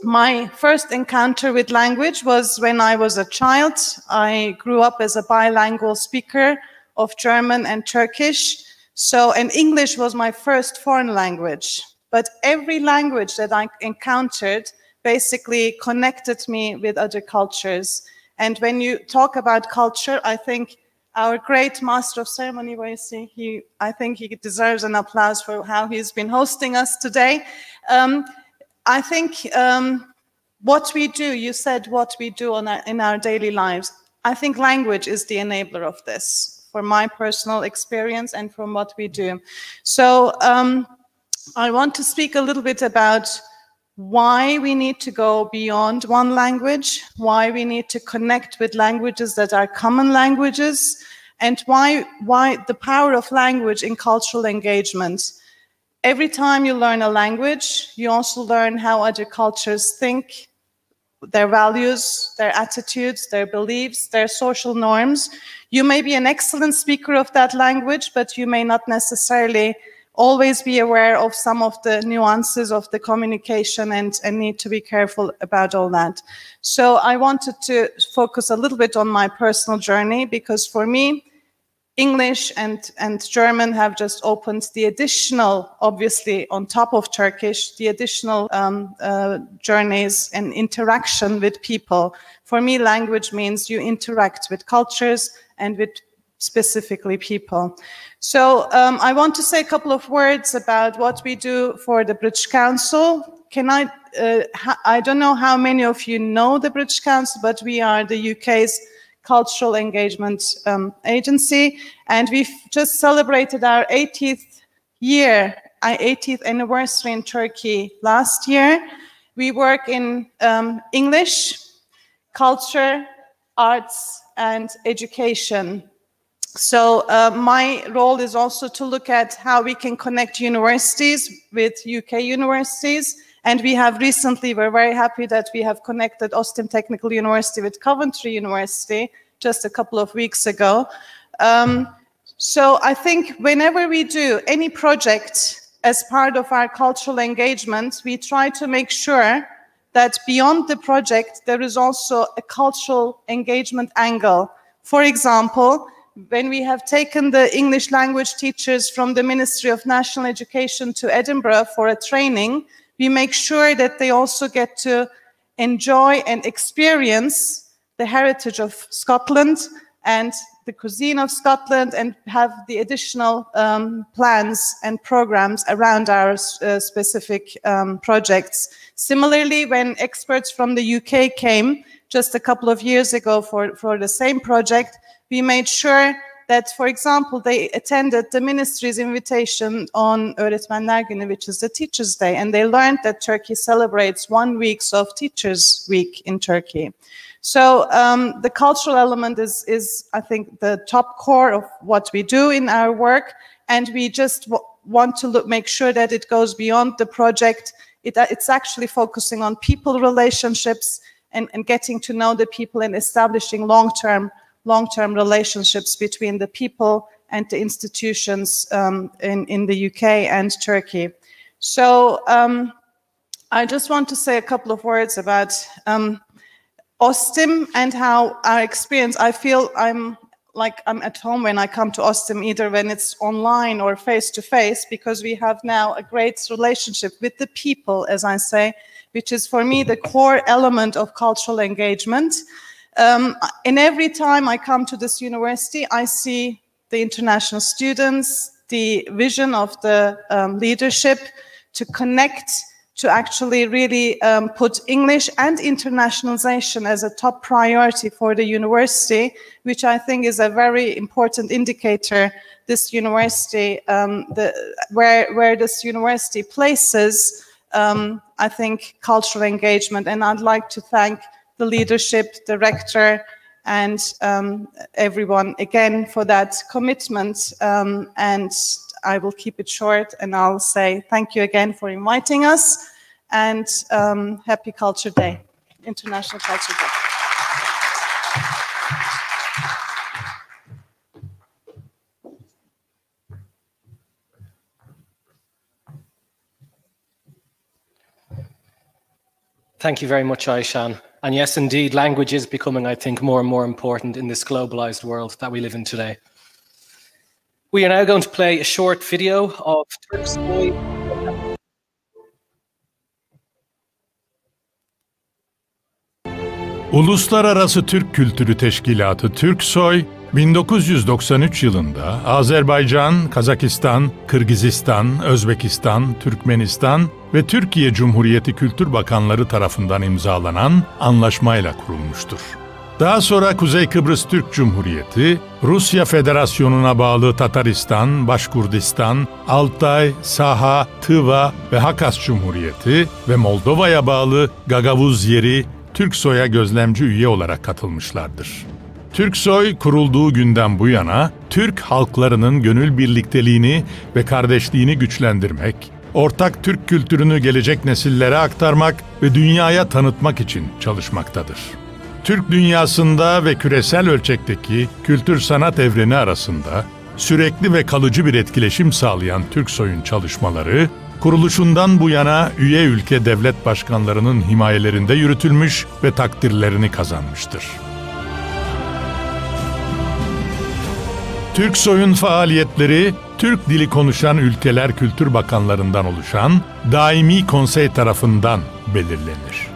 my first encounter with language was when I was a child. I grew up as a bilingual speaker of German and Turkish. And English was my first foreign language. But every language that I encountered basically connected me with other cultures. And when you talk about culture, I think our great master of ceremony, where you see, I think he deserves an applause for how he's been hosting us today. I think what we do, you said what we do in our daily lives, I think language is the enabler of this, for my personal experience and from what we do. So I want to speak a little bit about why we need to go beyond one language, why we need to connect with languages that are common languages, and why the power of language in cultural engagement. Every time you learn a language, you also learn how other cultures think, their values, their attitudes, their beliefs, their social norms. You may be an excellent speaker of that language, but you may not necessarily always be aware of some of the nuances of the communication and need to be careful about all that. So I wanted to focus a little bit on my personal journey, because for me, English and German have just opened the additional, obviously on top of Turkish, the additional journeys and interaction with people. For me, language means you interact with cultures and with specifically people. So I want to say a couple of words about what we do for the British Council. I don't know how many of you know the British Council, but we are the UK's cultural engagement agency, and we've just celebrated our 80th anniversary in Turkey last year. We work in English, culture, arts, and education. So my role is also to look at how we can connect universities with UK universities. And we have recently, we're very happy that we have connected OSTİM Technical University with Coventry University just a couple of weeks ago. So I think whenever we do any project as part of our cultural engagement, we try to make sure that beyond the project, there is also a cultural engagement angle. For example, when we have taken the English language teachers from the Ministry of National Education to Edinburgh for a training, we make sure that they also get to enjoy and experience the heritage of Scotland and the cuisine of Scotland, and have the additional plans and programs around our specific projects. Similarly, when experts from the UK came just a couple of years ago for the same project, we made sure that, for example, they attended the ministry's invitation on Öğretmenler Günü, which is the Teachers' Day, and they learned that Turkey celebrates 1 week of Teachers' Week in Turkey. So the cultural element is, I think, the top core of what we do in our work, and we just want to make sure that it goes beyond the project. It's actually focusing on people relationships and getting to know the people and establishing long-term relationships between the people and the institutions in the UK and Turkey. So I just want to say a couple of words about OSTİM and how our experience. I feel I'm at home when I come to OSTİM, either when it's online or face-to-face, because we have now a great relationship with the people, as I say, which is for me the core element of cultural engagement. And every time I come to this university, I see the international students, the vision of the leadership to connect, to actually really put English and internationalization as a top priority for the university, which I think is a very important indicator. This university, where this university places, I think, cultural engagement. And I'd like to thank the leadership, the rector, and everyone again for that commitment. And I will keep it short, and I'll say thank you again for inviting us, and happy Culture Day, International Culture Day. Thank you very much, Ayşan. And yes, indeed, language is becoming, I think, more and more important in this globalized world that we live in today. We are now going to play a short video of Turksoy. Uluslararası Türk Kültürü Teşkilatı Türksoy, 1993 yılında Azerbaycan, Kazakistan, Kırgızistan, Özbekistan, Türkmenistan ve Türkiye Cumhuriyeti Kültür Bakanları tarafından imzalanan anlaşmayla kurulmuştur. Daha sonra Kuzey Kıbrıs Türk Cumhuriyeti, Rusya Federasyonu'na bağlı Tataristan, Başkurdistan, Altay, Saha, Tıva ve Hakas Cumhuriyeti ve Moldova'ya bağlı Gagavuz Yeri, Türksoy'a gözlemci üye olarak katılmışlardır. Türksoy kurulduğu günden bu yana Türk halklarının gönül birlikteliğini ve kardeşliğini güçlendirmek, ortak Türk kültürünü gelecek nesillere aktarmak ve dünyaya tanıtmak için çalışmaktadır. Türk dünyasında ve küresel ölçekteki kültür sanat evreni arasında sürekli ve kalıcı bir etkileşim sağlayan Türksoy'un çalışmaları, kuruluşundan bu yana üye ülke devlet başkanlarının himayelerinde yürütülmüş ve takdirlerini kazanmıştır. Türksoy'un faaliyetleri, Türk dili konuşan ülkeler kültür bakanlarından oluşan Daimi Konsey tarafından belirlenir.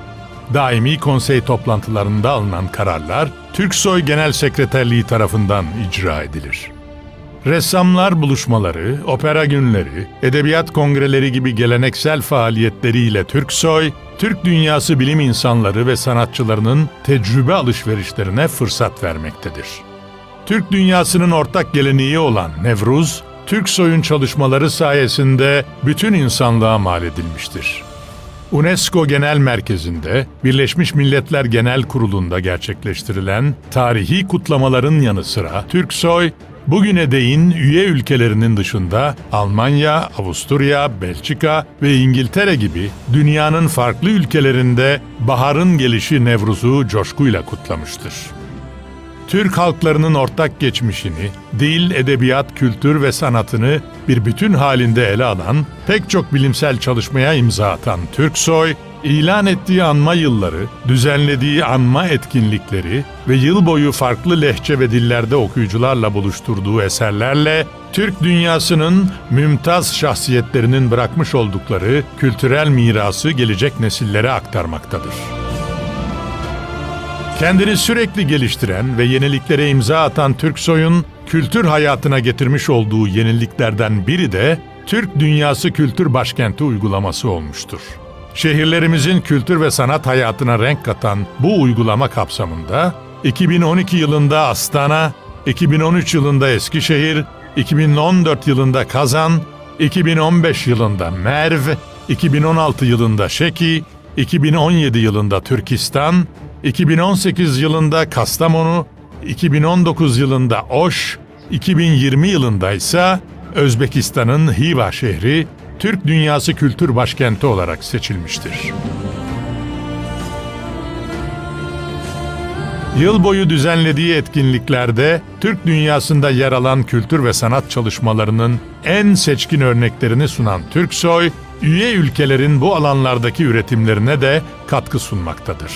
Daimi Konsey toplantılarında alınan kararlar, Türksoy Genel Sekreterliği tarafından icra edilir. Ressamlar buluşmaları, opera günleri, edebiyat kongreleri gibi geleneksel faaliyetleriyle Türksoy, Türk dünyası bilim insanları ve sanatçılarının tecrübe alışverişlerine fırsat vermektedir. Türk dünyasının ortak geleneği olan Nevruz, Türksoy'un çalışmaları sayesinde bütün insanlığa mal edilmiştir. UNESCO Genel Merkezi'nde, Birleşmiş Milletler Genel Kurulu'nda gerçekleştirilen tarihi kutlamaların yanı sıra Türksoy, bugüne değin üye ülkelerinin dışında Almanya, Avusturya, Belçika ve İngiltere gibi dünyanın farklı ülkelerinde baharın gelişi Nevruz'u coşkuyla kutlamıştır. Türk halklarının ortak geçmişini, dil, edebiyat, kültür ve sanatını bir bütün halinde ele alan, pek çok bilimsel çalışmaya imza atan Türksoy, ilan ettiği anma yılları, düzenlediği anma etkinlikleri ve yıl boyu farklı lehçe ve dillerde okuyucularla buluşturduğu eserlerle, Türk dünyasının mümtaz şahsiyetlerinin bırakmış oldukları kültürel mirası gelecek nesillere aktarmaktadır. Kendini sürekli geliştiren ve yeniliklere imza atan Türksoy'un kültür hayatına getirmiş olduğu yeniliklerden biri de Türk Dünyası Kültür Başkenti uygulaması olmuştur. Şehirlerimizin kültür ve sanat hayatına renk katan bu uygulama kapsamında 2012 yılında Astana, 2013 yılında Eskişehir, 2014 yılında Kazan, 2015 yılında Merv, 2016 yılında Şeki, 2017 yılında Türkistan, 2018 yılında Kastamonu, 2019 yılında Oş, 2020 yılında ise Özbekistan'ın Hiva şehri Türk Dünyası Kültür Başkenti olarak seçilmiştir. Yıl boyu düzenlediği etkinliklerde Türk dünyasında yer alan kültür ve sanat çalışmalarının en seçkin örneklerini sunan Türksoy, üye ülkelerin bu alanlardaki üretimlerine de katkı sunmaktadır.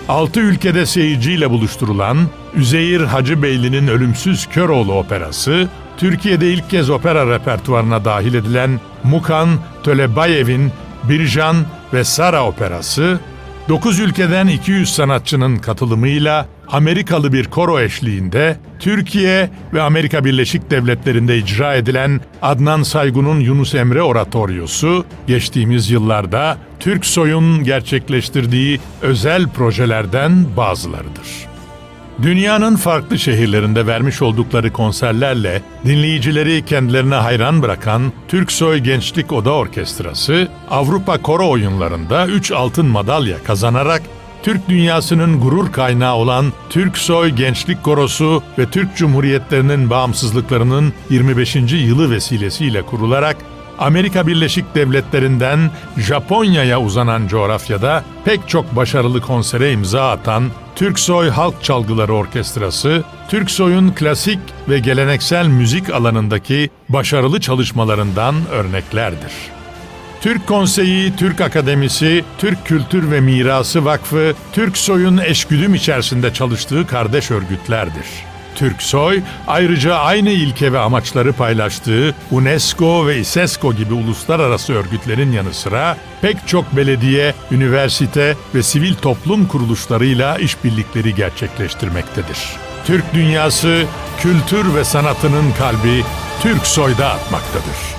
6 ülkede seyirciyle buluşturulan Üzeyir Hacıbeyli'nin Ölümsüz Köroğlu operası, Türkiye'de ilk kez opera repertuarına dahil edilen Mukan Tölebayev'in Birjan ve Sara operası, 9 ülkeden 200 sanatçının katılımıyla Amerikalı bir koro eşliğinde Türkiye ve Amerika Birleşik Devletleri'nde icra edilen Adnan Saygun'un Yunus Emre Oratoryosu, geçtiğimiz yıllarda Türksoy'un gerçekleştirdiği özel projelerden bazılarıdır. Dünyanın farklı şehirlerinde vermiş oldukları konserlerle dinleyicileri kendilerine hayran bırakan Türksoy Gençlik Oda Orkestrası, Avrupa Koro Oyunları'nda 3 altın madalya kazanarak Türk dünyasının gurur kaynağı olan Türksoy Gençlik Korosu ve Türk Cumhuriyetlerinin bağımsızlıklarının 25. yılı vesilesiyle kurularak Amerika Birleşik Devletleri'nden Japonya'ya uzanan coğrafyada pek çok başarılı konsere imza atan Türksoy Halk Çalgıları Orkestrası, Türksoy'un klasik ve geleneksel müzik alanındaki başarılı çalışmalarından örneklerdir. Türk Konseyi, Türk Akademisi, Türk Kültür ve Mirası Vakfı, Türksoy'un eşgüdüm içerisinde çalıştığı kardeş örgütlerdir. Türksoy, ayrıca aynı ilke ve amaçları paylaştığı UNESCO ve İSESCO gibi uluslararası örgütlerin yanı sıra pek çok belediye, üniversite ve sivil toplum kuruluşlarıyla işbirlikleri gerçekleştirmektedir. Türk dünyası, kültür ve sanatının kalbi Türksoy'da atmaktadır.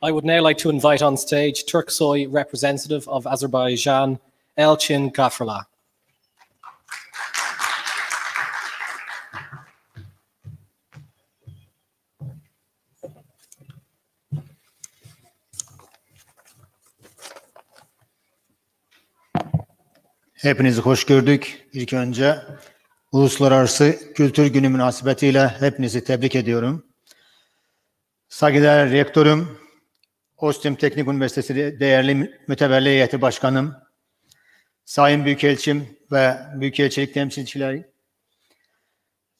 I would now like to invite on stage Turksoy representative of Azerbaijan, Elchin Gafrla. Hepinizi hoş gördük. İlk önce Uluslararası Kültür Günü münasebetiyle hepinizi tebrik ediyorum. Saygıdeğer rektörüm, OSTİM Teknik Üniversitesi değerli mütevelli heyeti başkanım, sayın büyükelçim ve büyükelçilik temsilcileri,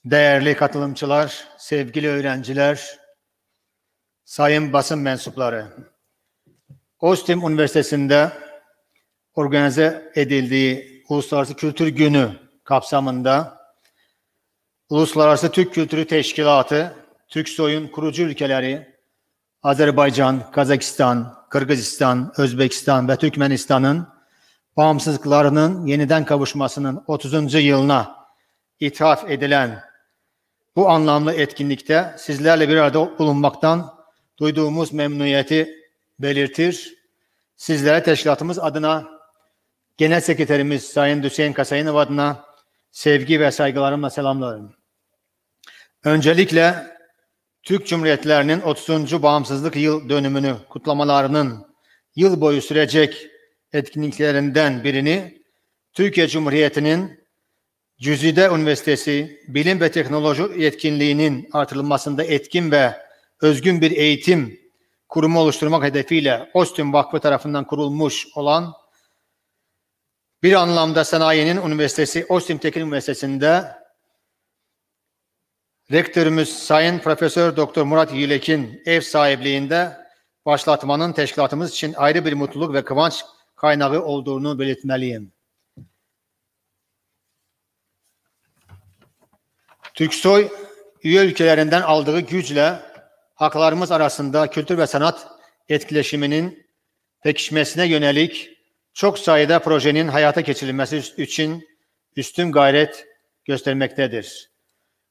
değerli katılımcılar, sevgili öğrenciler, sayın basın mensupları. OSTİM Üniversitesi'nde organize edildiği Uluslararası Kültür Günü kapsamında Uluslararası Türk Kültürü Teşkilatı, TÜRKSOY'un kurucu ülkeleri Azerbaycan, Kazakistan, Kırgızistan, Özbekistan ve Türkmenistan'ın bağımsızlıklarının yeniden kavuşmasının 30. yılına ithaf edilen bu anlamlı etkinlikte sizlerle bir arada bulunmaktan duyduğumuz memnuniyeti belirtir. Sizlere teşkilatımız adına Genel Sekreterimiz Sayın Hüseyin Kasayınov adına sevgi ve saygılarımla selamlarım. Öncelikle Türk Cumhuriyetlerinin 30. bağımsızlık yıl dönümünü kutlamalarının yıl boyu sürecek etkinliklerinden birini Türkiye Cumhuriyeti'nin Güzide Üniversitesi Bilim ve Teknoloji Yetkinliğinin artırılmasında etkin ve özgün bir eğitim kurumu oluşturmak hedefiyle OSTİM Vakfı tarafından kurulmuş olan bir anlamda sanayinin üniversitesi OSTİM Teknik Üniversitesi'nde Rektörümüz Sayın Profesör Doktor Murat Yülek'in ev sahipliğinde başlatmanın teşkilatımız için ayrı bir mutluluk ve kıvanç kaynağı olduğunu belirtmeliyim. TÜRKSOY üye ülkelerinden aldığı güçle haklarımız arasında kültür ve sanat etkileşiminin pekişmesine yönelik çok sayıda projenin hayata geçirilmesi için üstün gayret göstermektedir.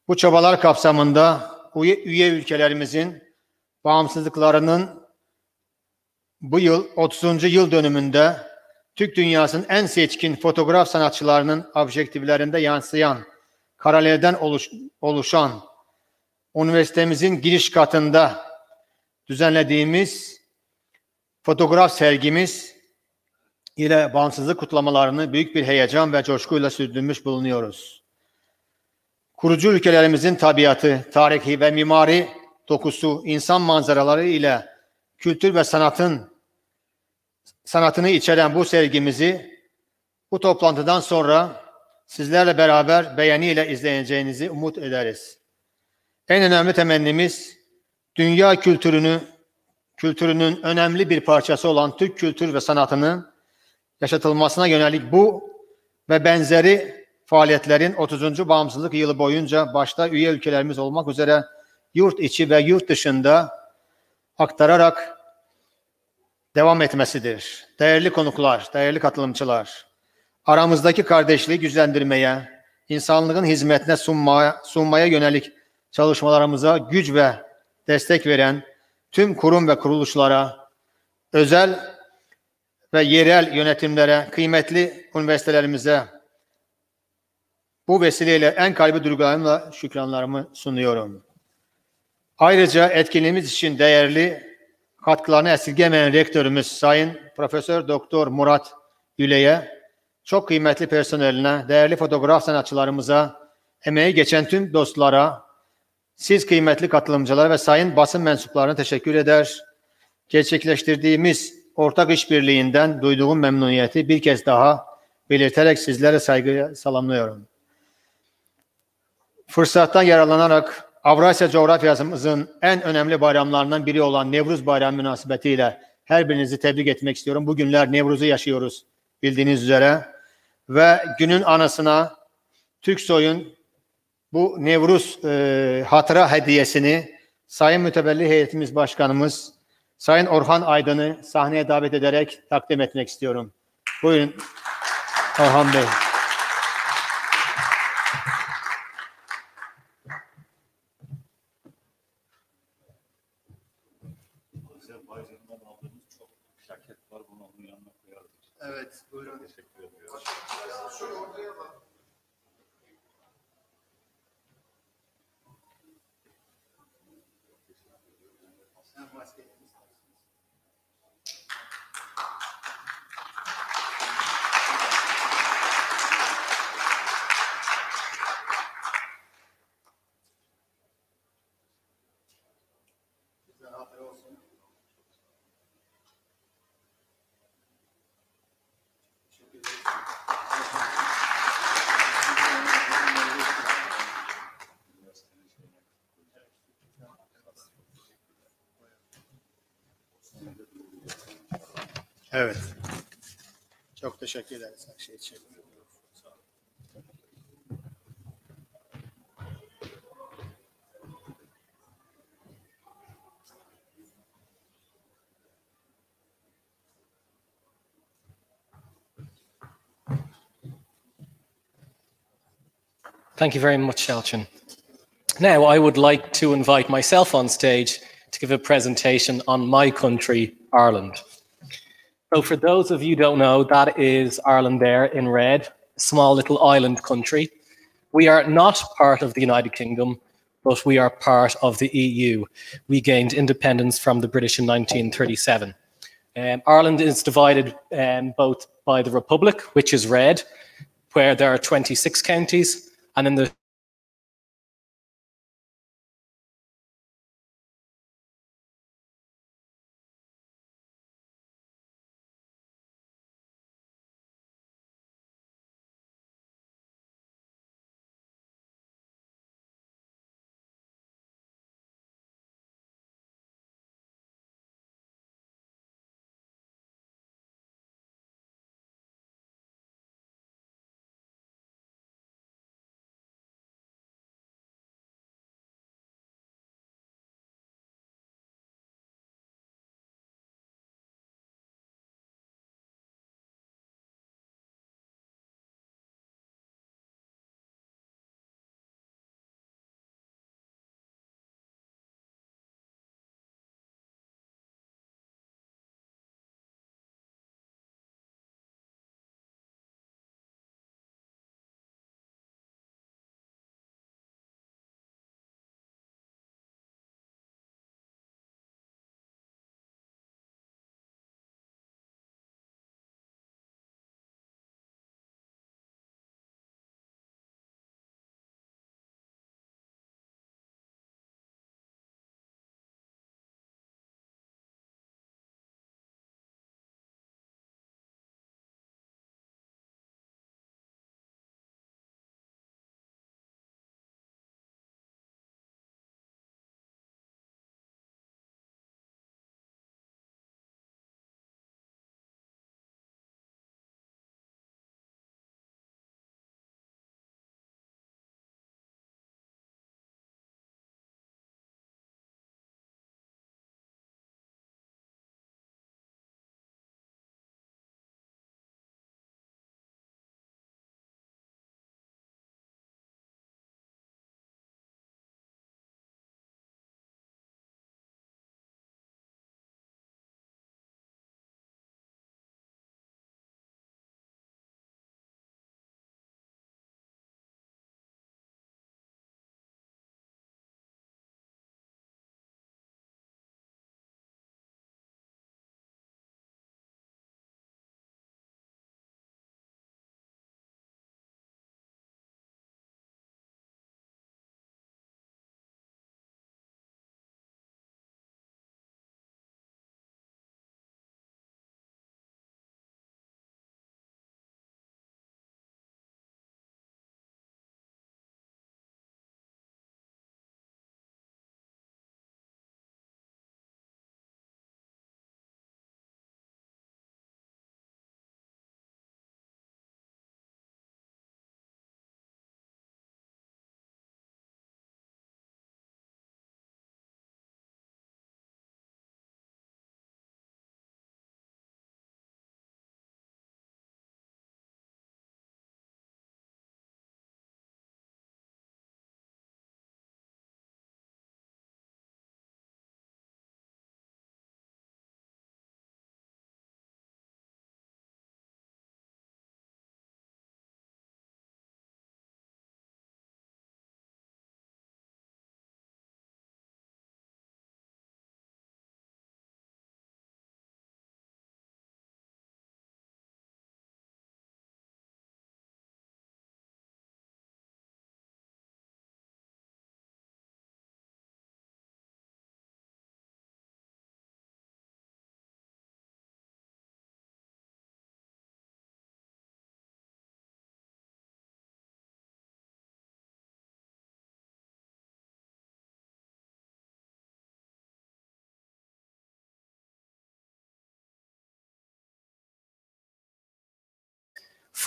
Bu çabalar kapsamında üye ülkelerimizin bağımsızlıklarının bu yıl 30. yıl dönümünde Türk dünyasının en seçkin fotoğraf sanatçılarının objektiflerinde yansıyan karelerden oluşan üniversitemizin giriş katında düzenlediğimiz fotoğraf sergimiz ile bağımsızlık kutlamalarını büyük bir heyecan ve coşkuyla sürdürmüş bulunuyoruz. Kurucu ülkelerimizin tabiatı, tarihi ve mimari dokusu, insan manzaraları ile kültür ve sanatını içeren bu sergimizi bu toplantıdan sonra sizlerle beraber beğeniyle izleyeceğinizi umut ederiz. En önemli temennimiz dünya kültürünün önemli bir parçası olan Türk kültür ve sanatının yaşatılmasına yönelik bu ve benzeri faaliyetlerin 30. bağımsızlık yılı boyunca başta üye ülkelerimiz olmak üzere yurt içi ve yurt dışında aktararak devam etmesidir. Değerli konuklar, değerli katılımcılar, aramızdaki kardeşliği güçlendirmeye, insanlığın hizmetine sunmaya yönelik çalışmalarımıza güç ve destek veren tüm kurum ve kuruluşlara, özel ve yerel yönetimlere, kıymetli üniversitelerimize bu vesileyle en kalbi duygularımla şükranlarımı sunuyorum. Ayrıca etkinliğimiz için değerli katkılarını esirgemeyen rektörümüz Sayın Profesör Doktor Murat Yülek'e, çok kıymetli personeline, değerli fotoğraf sanatçılarımıza, emeği geçen tüm dostlara, siz kıymetli katılımcılar ve sayın basın mensuplarına teşekkür eder. Gerçekleştirdiğimiz ortak işbirliğinden duyduğum memnuniyeti bir kez daha belirterek sizlere saygıyla selamlıyorum. Fırsattan yararlanarak Avrasya coğrafyamızın en önemli bayramlarından biri olan Nevruz Bayramı münasebetiyle her birinizi tebrik etmek istiyorum. Bugünler Nevruz'u yaşıyoruz bildiğiniz üzere ve günün anısına TÜRKSOY'un bu Nevruz hatıra hediyesini Sayın Mütevelli Heyetimiz Başkanımız Sayın Orhan Aydın'ı sahneye davet ederek takdim etmek istiyorum. Buyurun Orhan Bey. Azerbaycan'dan aldığımız çok plaket var. Bunu onun yanına koyarız. Evet, buyurun. Teşekkür ediyorum. Evet. Çok teşekkür ederiz her şey için. Thank you very much, Elchin. Now, I would like to invite myself on stage to give a presentation on my country, Ireland. So for those of you who don't know, that is Ireland there in red, a small little island country. We are not part of the United Kingdom, but we are part of the EU. We gained independence from the British in 1937. Ireland is divided both by the Republic, which is red, where there are 26 counties, and in the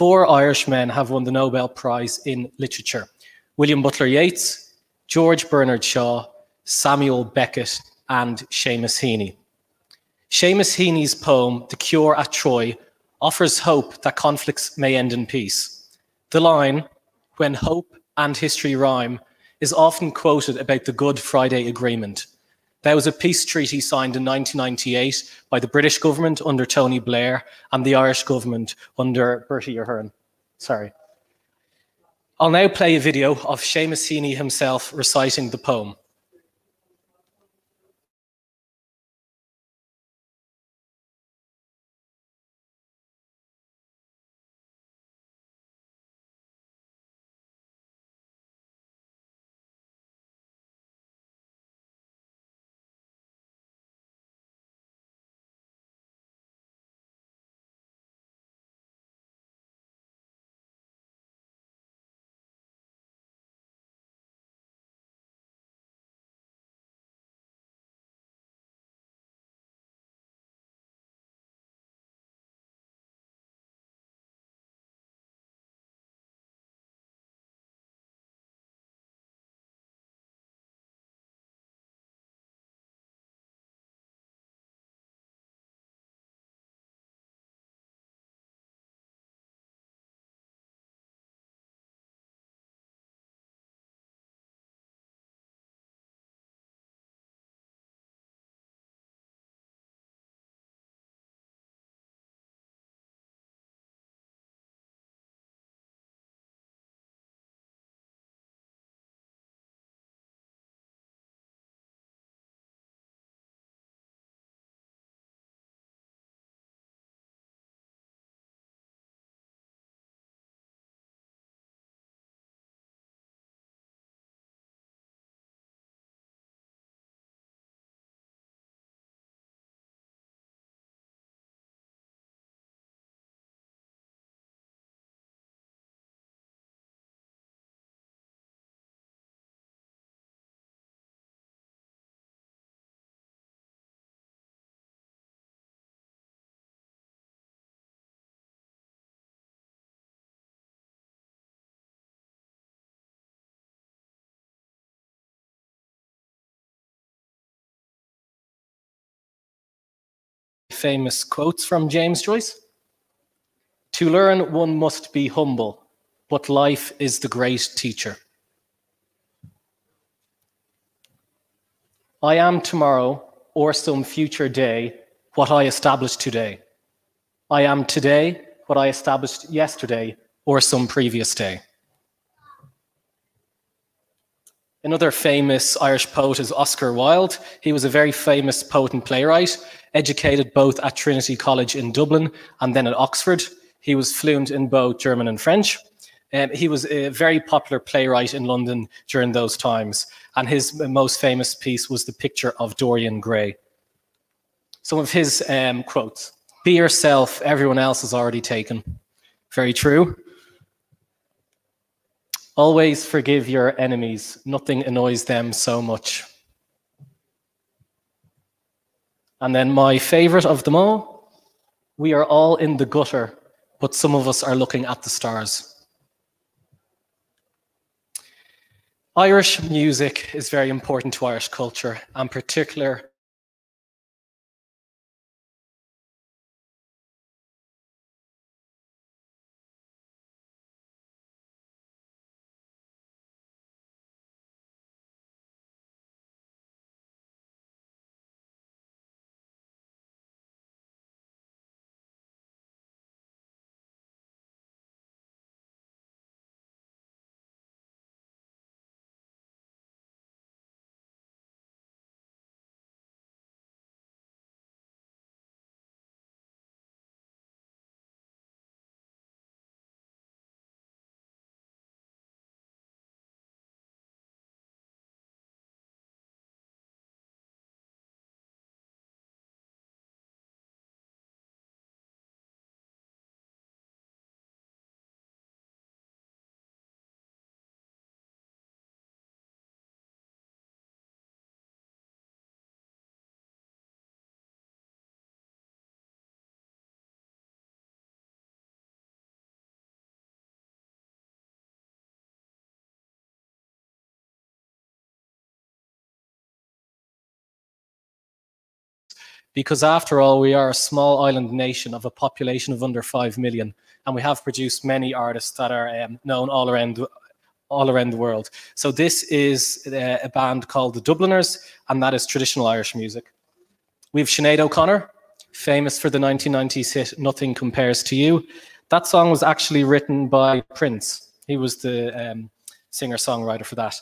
4 Irishmen have won the Nobel Prize in Literature: William Butler Yeats, George Bernard Shaw, Samuel Beckett, and Seamus Heaney. Seamus Heaney's poem, The Cure at Troy, offers hope that conflicts may end in peace. The line, "When hope and history rhyme," is often quoted about the Good Friday Agreement. That was a peace treaty signed in 1998 by the British government under Tony Blair and the Irish government under Bertie Ahern. Sorry. I'll now play a video of Seamus Heaney himself reciting the poem. Famous quotes from James Joyce. "To learn, one must be humble, but life is the great teacher." "I am tomorrow, or some future day, what I established today. I am today what I established yesterday, or some previous day." Another famous Irish poet is Oscar Wilde. He was a very famous poet and playwright, educated both at Trinity College in Dublin and then at Oxford. He was fluent in both German and French. He was a very popular playwright in London during those times, and his most famous piece was The Picture of Dorian Gray. Some of his quotes: "Be yourself, everyone else is already taken." Very true. "Always forgive your enemies, nothing annoys them so much." And then my favorite of them all: "We are all in the gutter, but some of us are looking at the stars." Irish music is very important to Irish culture, and particular because after all, we are a small island nation of a population of under 5 million, and we have produced many artists that are known all around the world. So this is a band called the Dubliners, and that is traditional Irish music. We have Sinead O'Connor, famous for the 1990s hit Nothing Compares to You. That song was actually written by Prince. He was the singer-songwriter for that.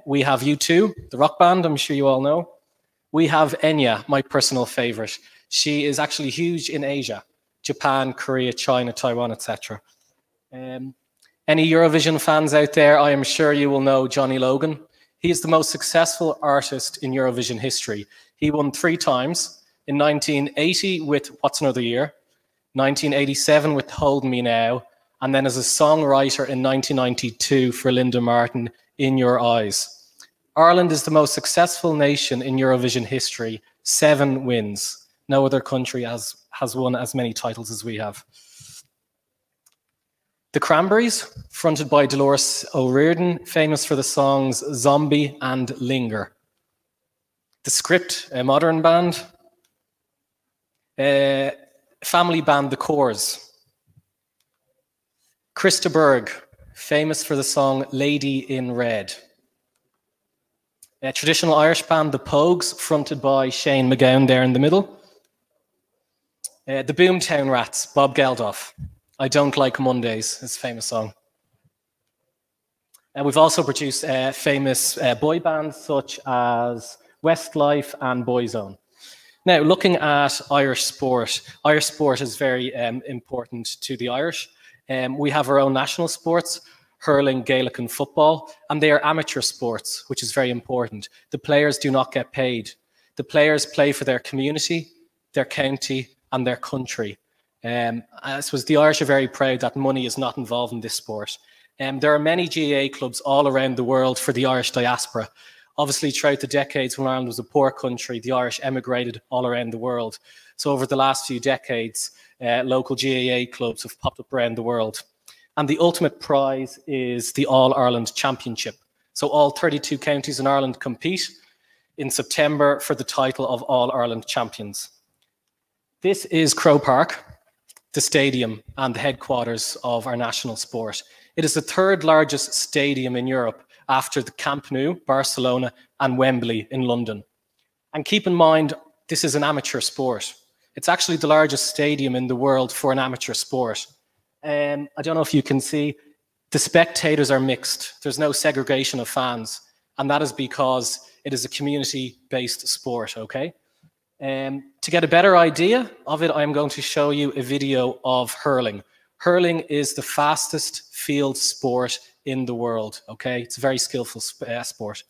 We have U2, the rock band, I'm sure you all know. We have Enya, my personal favorite. She is actually huge in Asia, Japan, Korea, China, Taiwan, etc. Any Eurovision fans out there, I am sure you will know Johnny Logan. He is the most successful artist in Eurovision history. He won 3 times, in 1980 with What's Another Year, 1987 with Hold Me Now, and then as a songwriter in 1992 for Linda Martin, In Your Eyes. Ireland is the most successful nation in Eurovision history, 7 wins. No other country has won as many titles as we have. The Cranberries, fronted by Dolores O'Riordan, famous for the songs Zombie and Linger. The Script, a modern band. Family band The Corrs. Krista Berg, famous for the song Lady in Red. A traditional Irish band The Pogues, fronted by Shane McGowan there in the middle. The Boomtown Rats, Bob Geldof. I Don't Like Mondays, his famous song. And we've also produced famous boy bands such as Westlife and Boyzone. Now, looking at Irish sport is very important to the Irish. We have our own national sports, hurling, Gaelic and football, and they are amateur sports, which is very important. The players do not get paid. The players play for their community, their county and their country. I suppose the Irish are very proud that money is not involved in this sport. There are many GAA clubs all around the world for the Irish diaspora. Obviously, throughout the decades when Ireland was a poor country, the Irish emigrated all around the world. So over the last few decades, local GAA clubs have popped up around the world. And the ultimate prize is the All-Ireland Championship. So all 32 counties in Ireland compete in September for the title of All-Ireland Champions. This is Croke Park, the stadium and the headquarters of our national sport. It is the 3rd largest stadium in Europe after the Camp Nou, Barcelona, and Wembley in London. And keep in mind, this is an amateur sport. It's actually the largest stadium in the world for an amateur sport. I don't know if you can see, the spectators are mixed. There's no segregation of fans, and that is because it is a community-based sport, okay? To get a better idea of it, I'm going to show you a video of hurling. Hurling is the fastest field sport in the world, okay? It's a very skillful sport.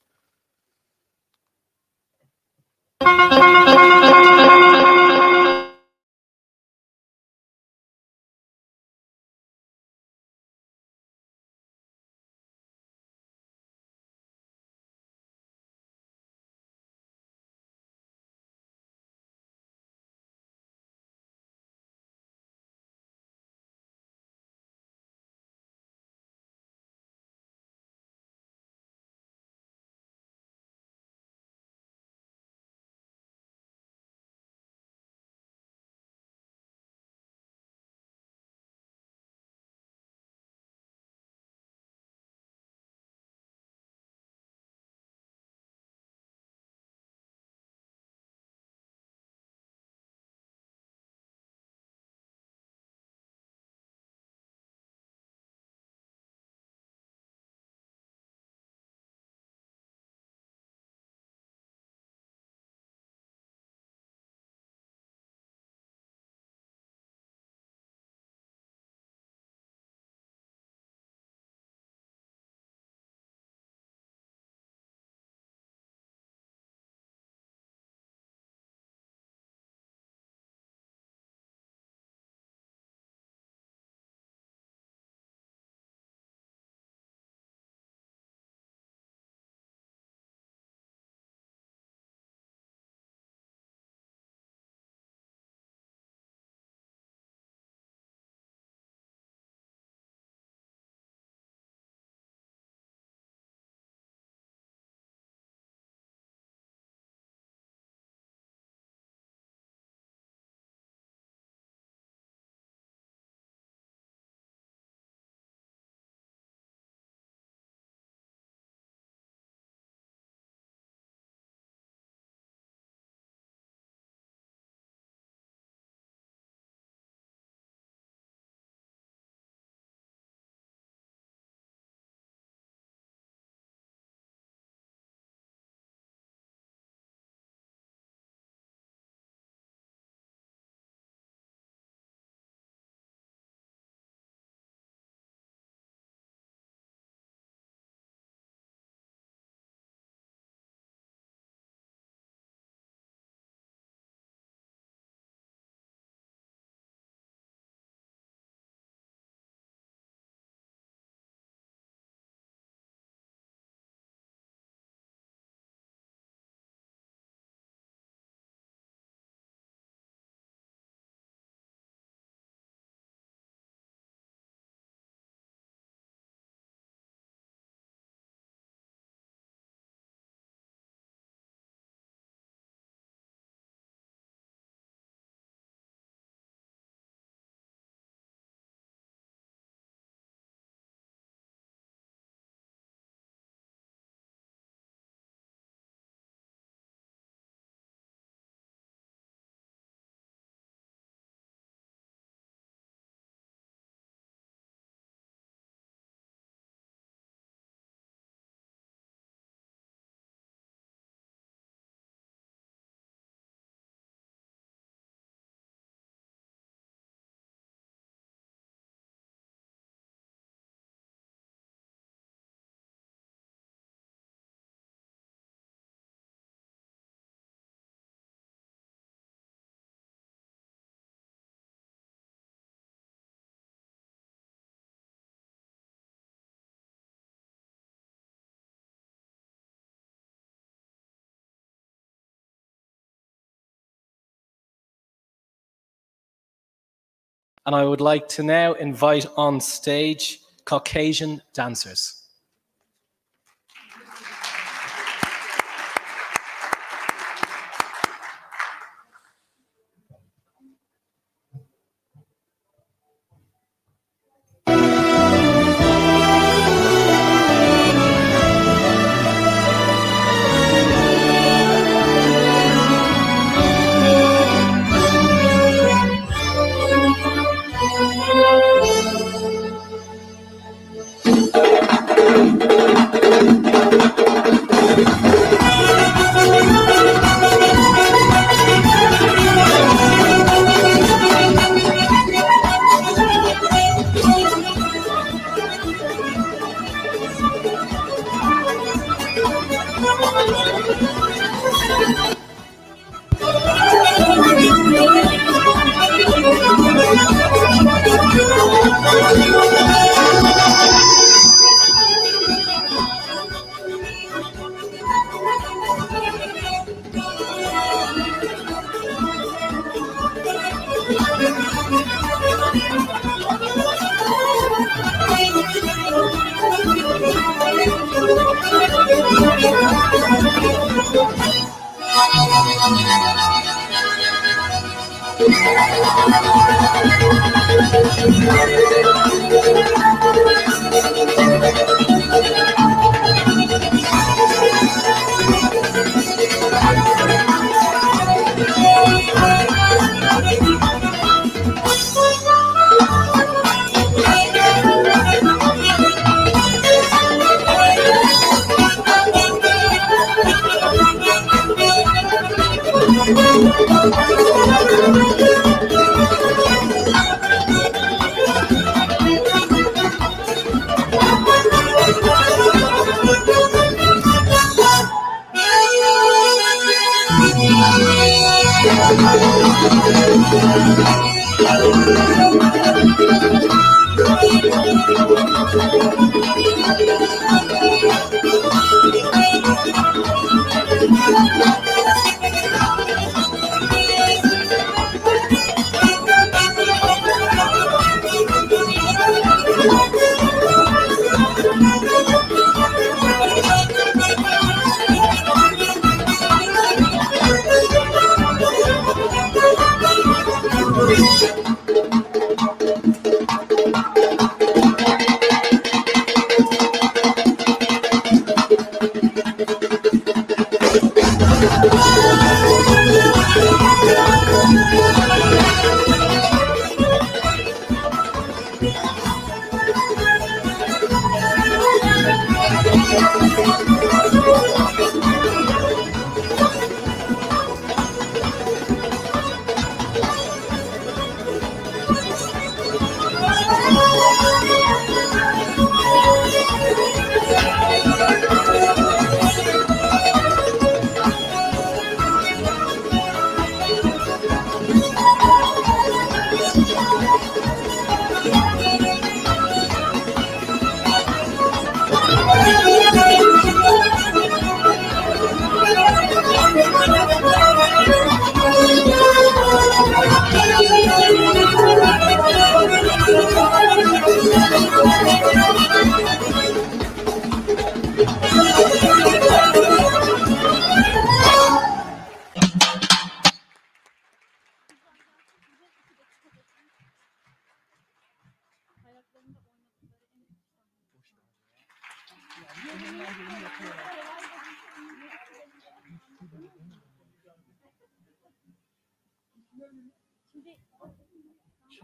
And I would like to now invite on stage Caucasian dancers.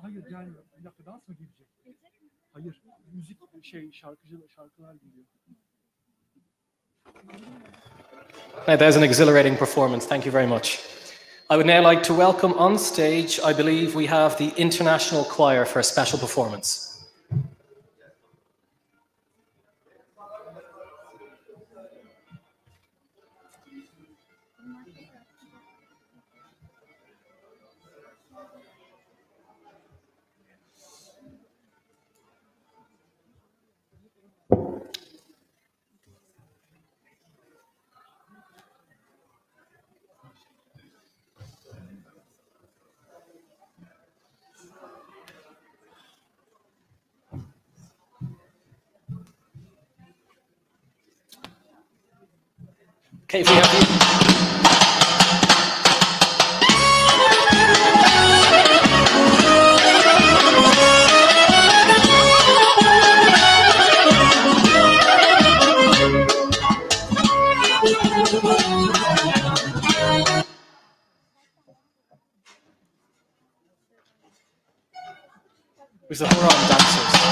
Hayır yani bir dakika dans mı gelecek? Hayır müzik şarkılar geliyor. There's an exhilarating performance. Thank you very much. I would now like to welcome on stage, I believe we have the International Choir for a special performance. Okay, if we have with the Huron dancers.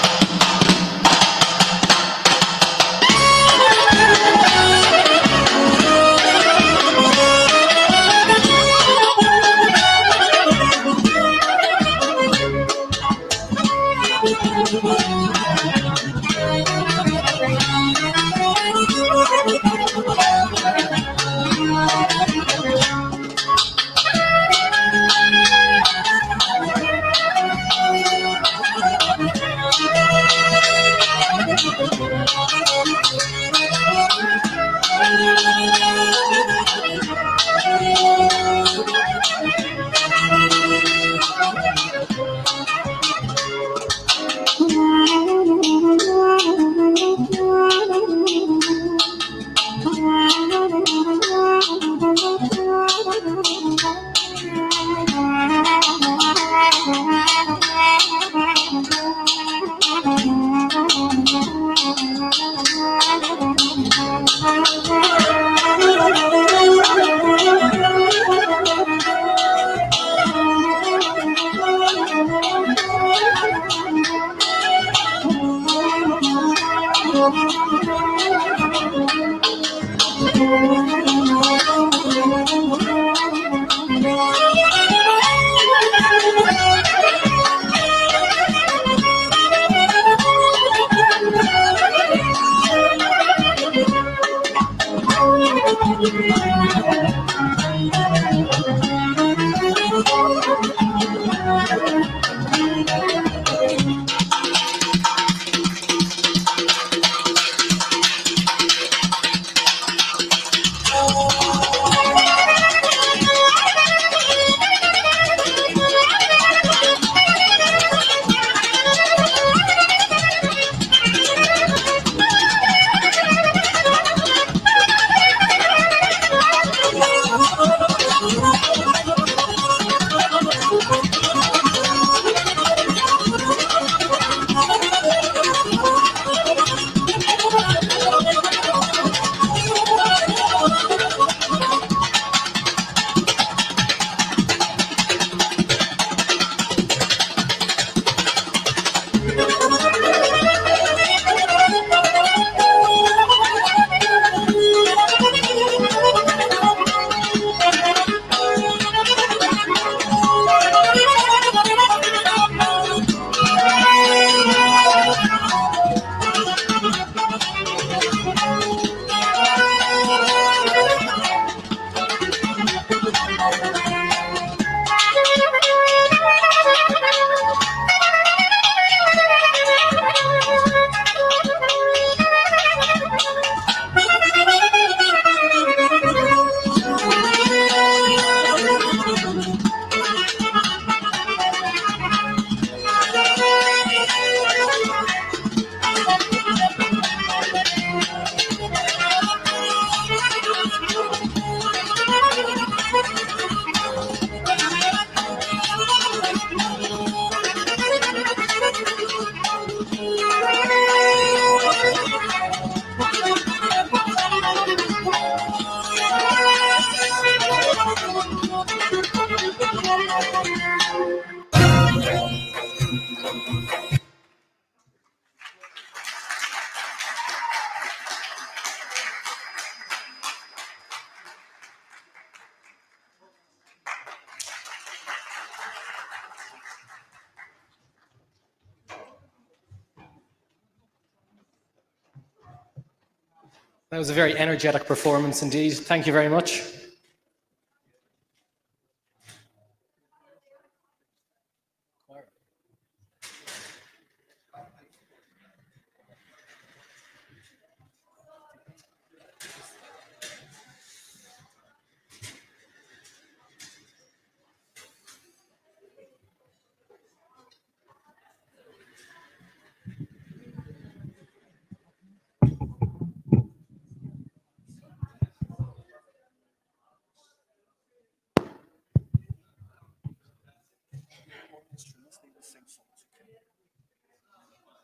That was a very energetic performance indeed. Thank you very much.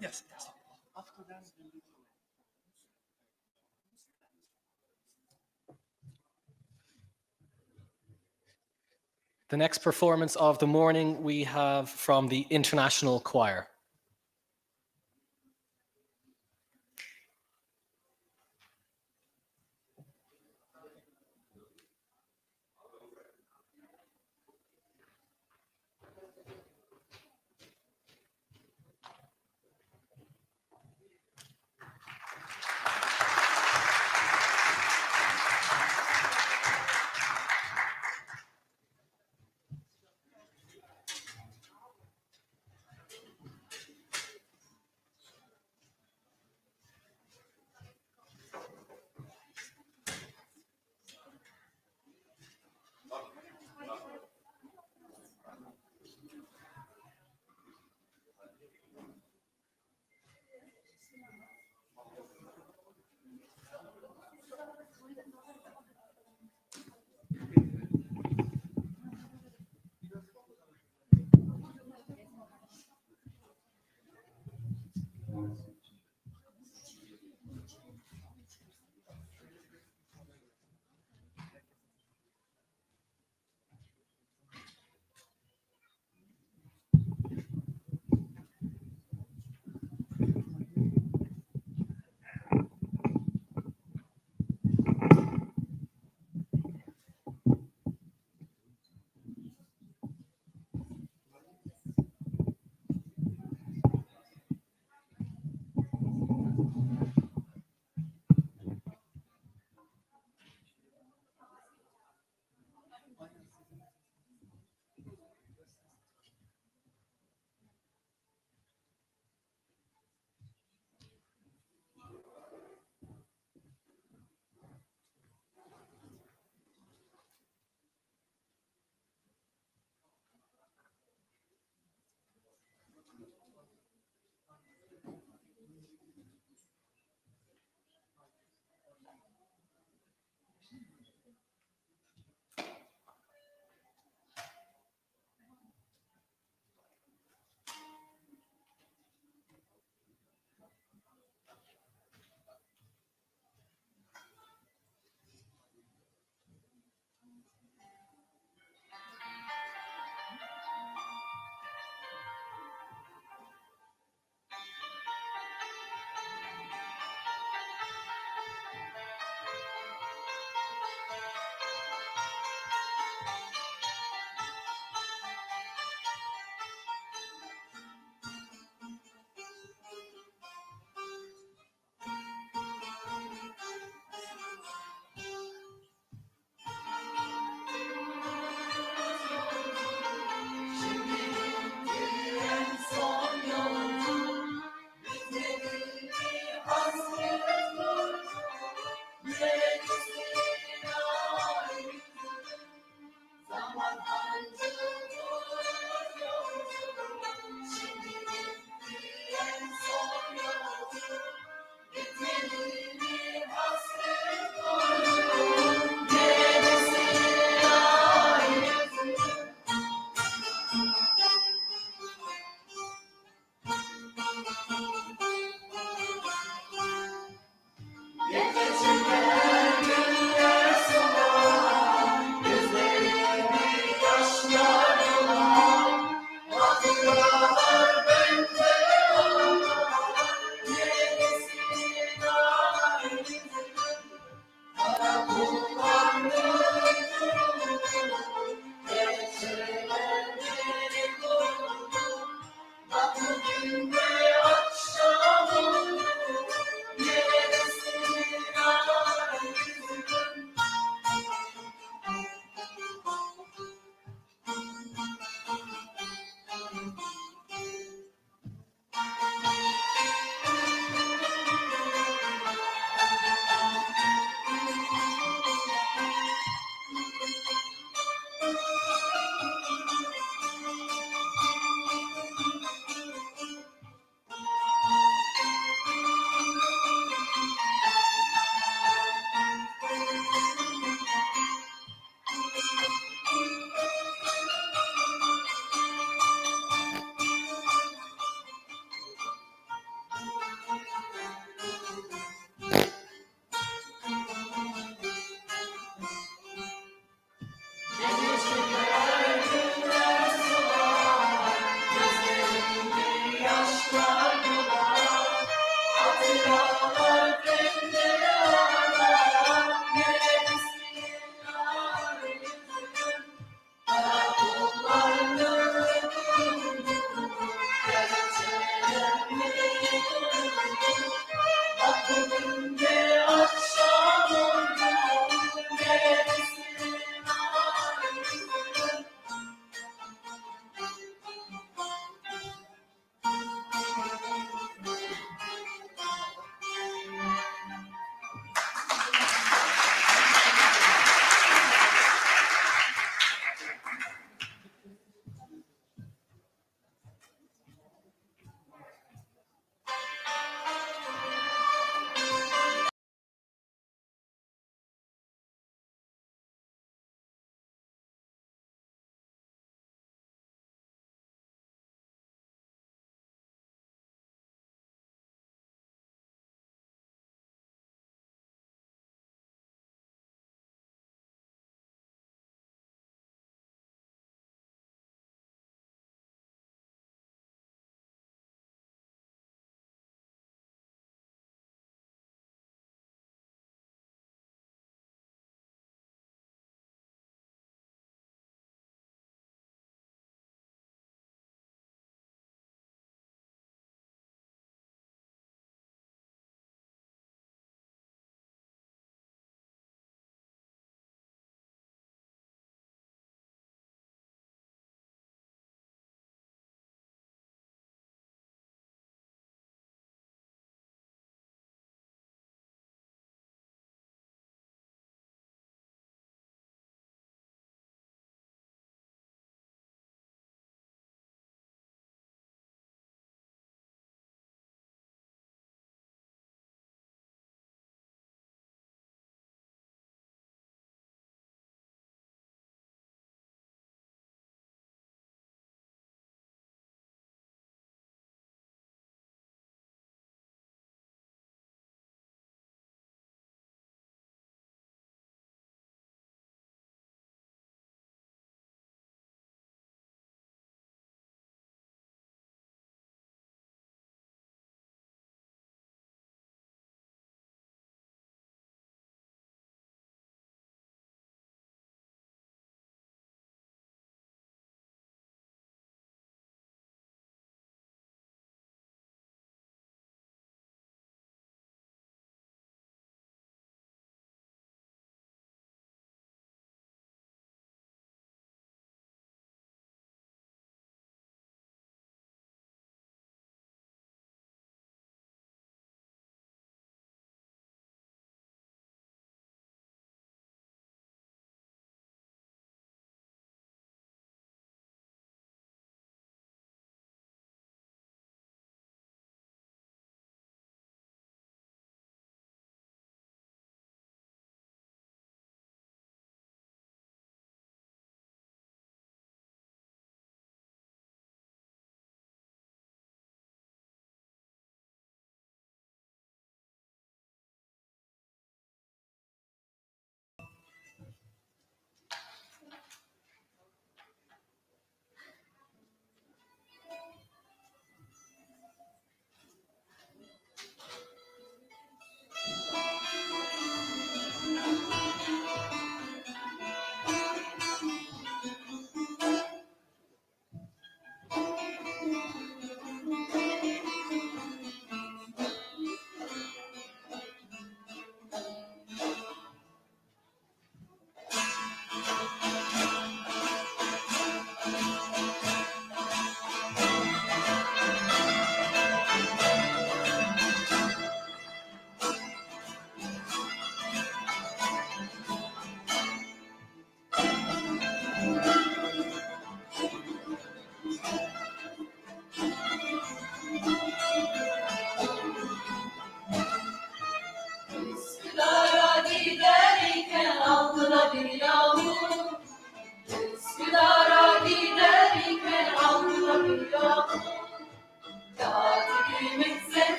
Yes. After that, the next performance of the morning we have from the International Choir.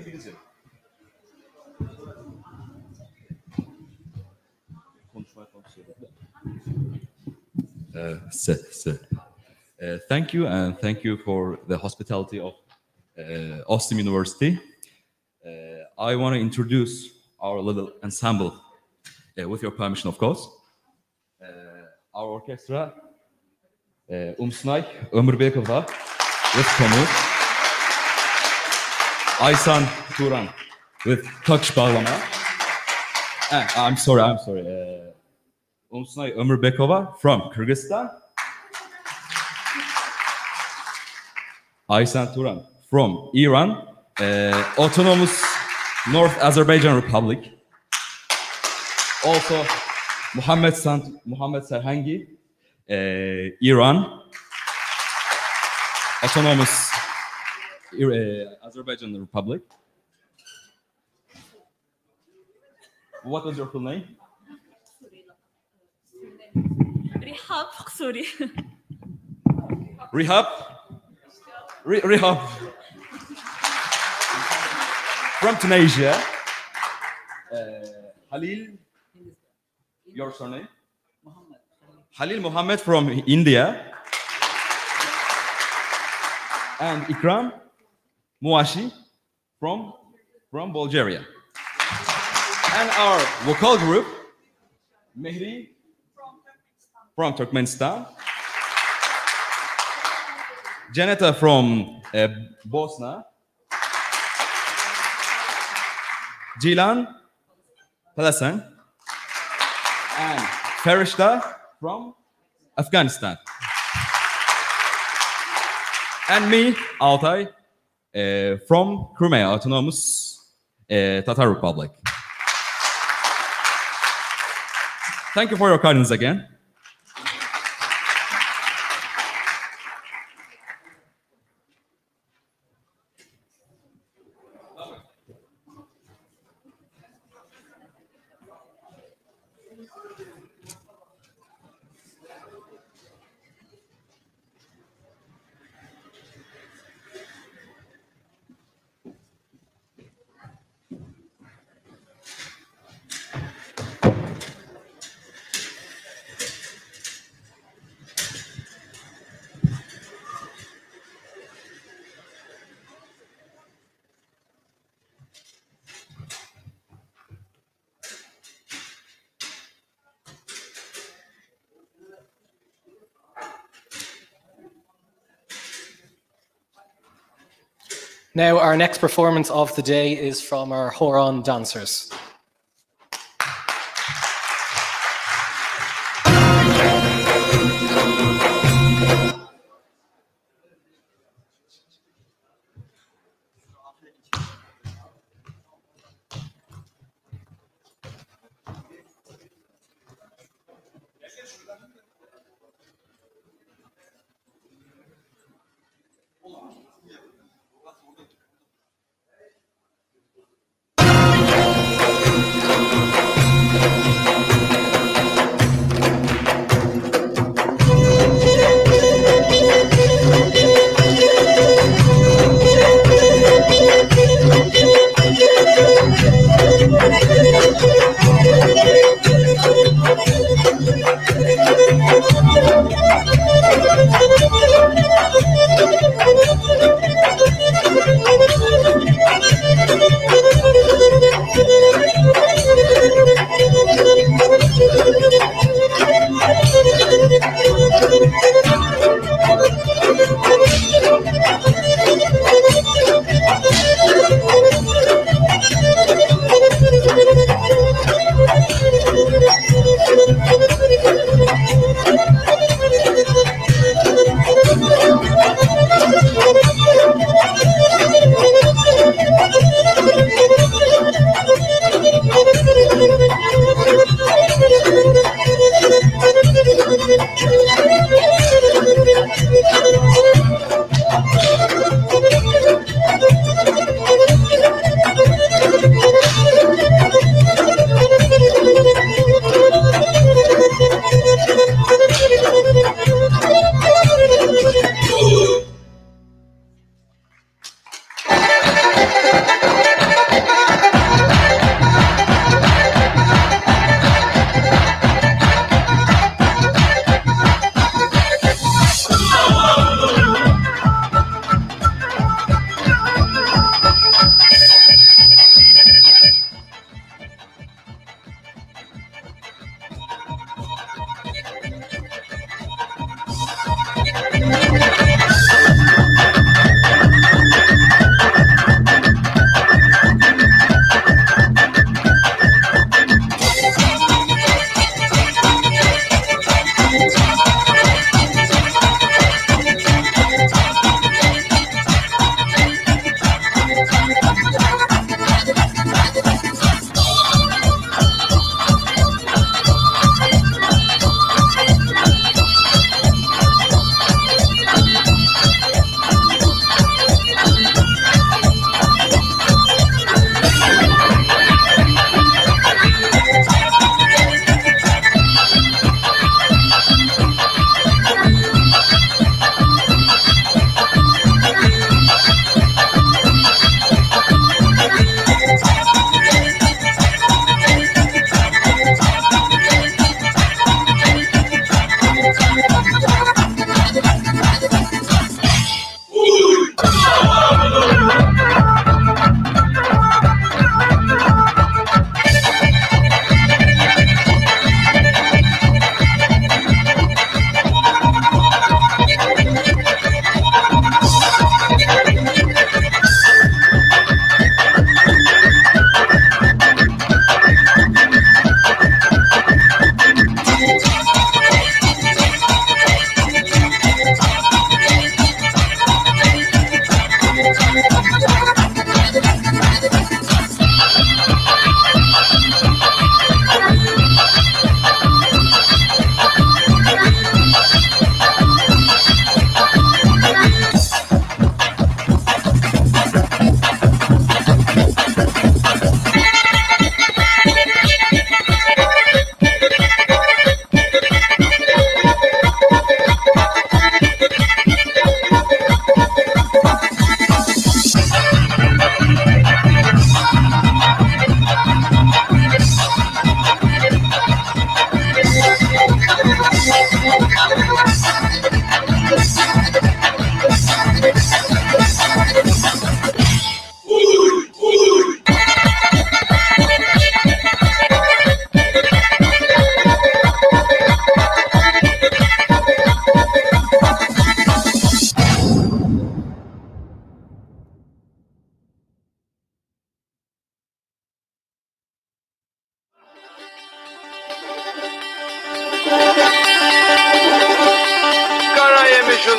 İngilizce. Thank you, and thank you for the hospitality of OSTİM University. I want to introduce our little ensemble, with your permission, of course. Our orchestra, Umsnay Ömürbekova with Komut, Aysan Turan with Takış Bağlama. I'm sorry. Umsnay Ömürbekova from Kyrgyzstan. Aysan Turan from Iran, Autonomous North Azerbaijan Republic. Also, Muhammed Serhangi, Iran, Autonomous Azerbaijan Republic. What was your full name? Rihab Khsuri. Rihab. Rihab. From Tunisia. Halil. Your surname? Halil Mohammed from India. And Ikram Muashi from Bulgaria. And our vocal group, Mehri from Turkmenistan. Janeta from Bosnia. Jilan Palasan. And Farishta from Afghanistan. And me, Altay, from Crimea, Autonomous Tatar Republic. Thank you for your kindness again. Now, our next performance of the day is from our Horon dancers.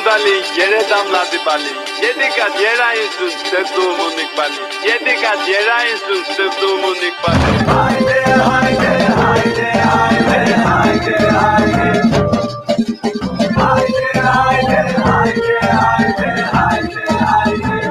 dali, yere damladı bali. 7 kat yer ayınsın sırtımın ikbali. 7 kat yer ayınsın sırtımın ikbali. Haydi haydi haydi haydi haydi haydi. Haydi haydi haydi haydi haydi haydi.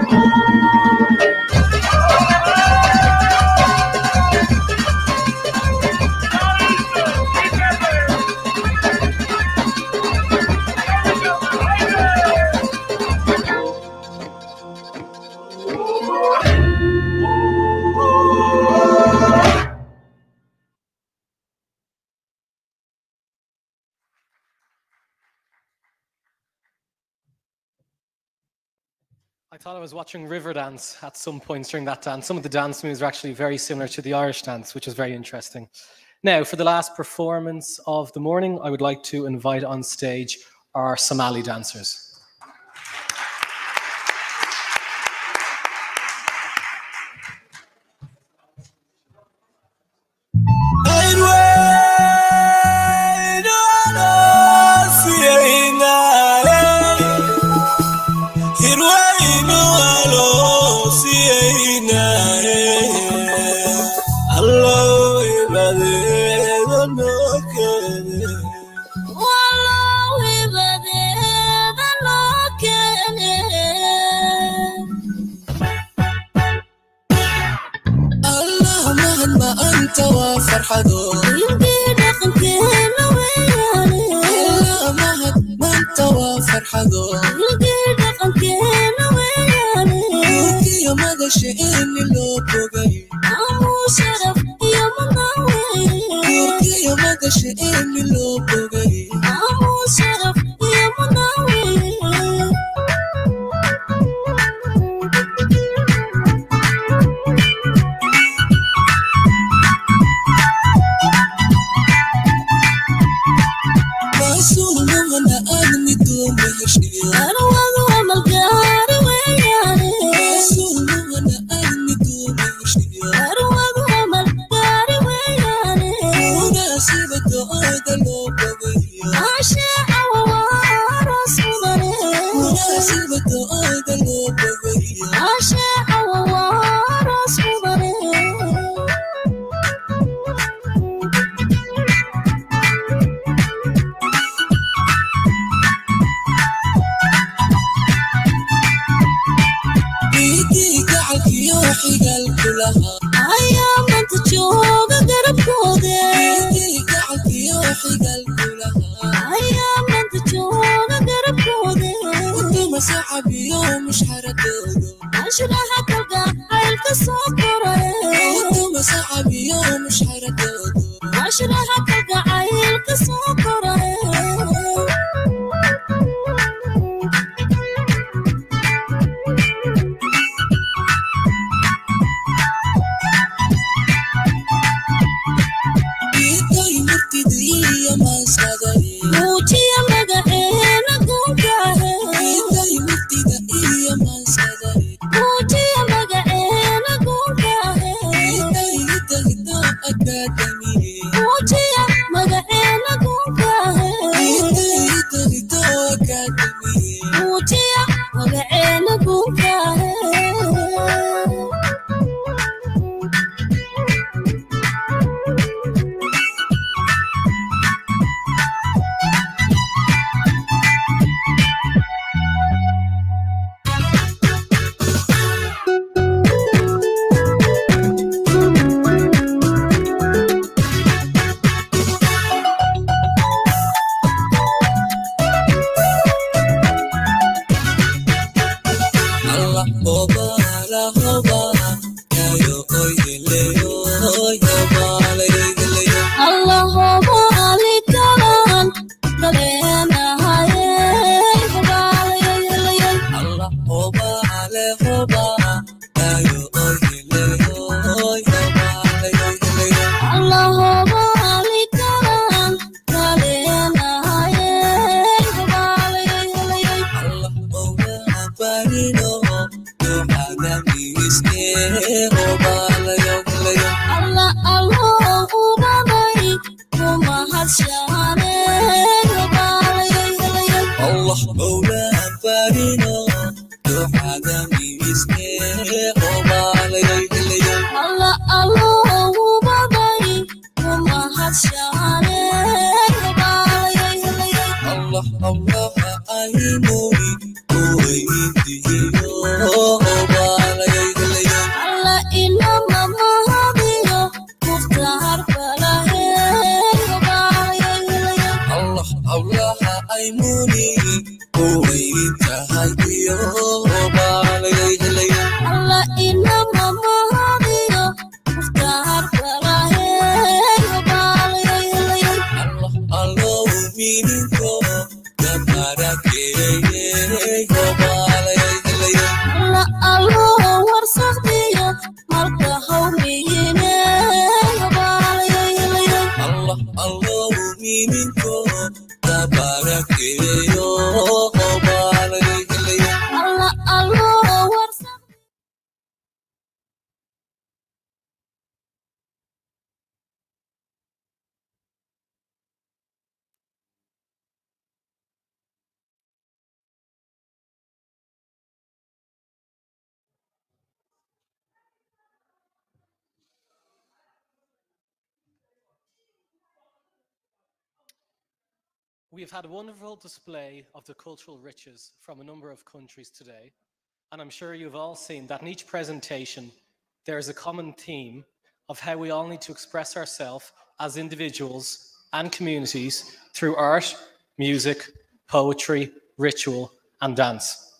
I thought I was watching river dance at some points during that dance. Some of the dance moves are actually very similar to the Irish dance, which is very interesting. Now, for the last performance of the morning, I would like to invite on stage our Somali dancers. فرحدو يمكن خلكينا وياني الله مهد ما انت وفرحدو يمكن خلكينا وياني يا مدى شئني لو بوغي عمو شرف يا مناوي يا مدى شئني لو بوغي عمو شرف يا مناوي What diininko dabarakeeyo baalagaygalaya alla allo warsa We have had a wonderful display of the cultural riches from a number of countries today, and I'm sure you've all seen that in each presentation there is a common theme of how we all need to express ourselves as individuals and communities through art, music, poetry, ritual, and dance.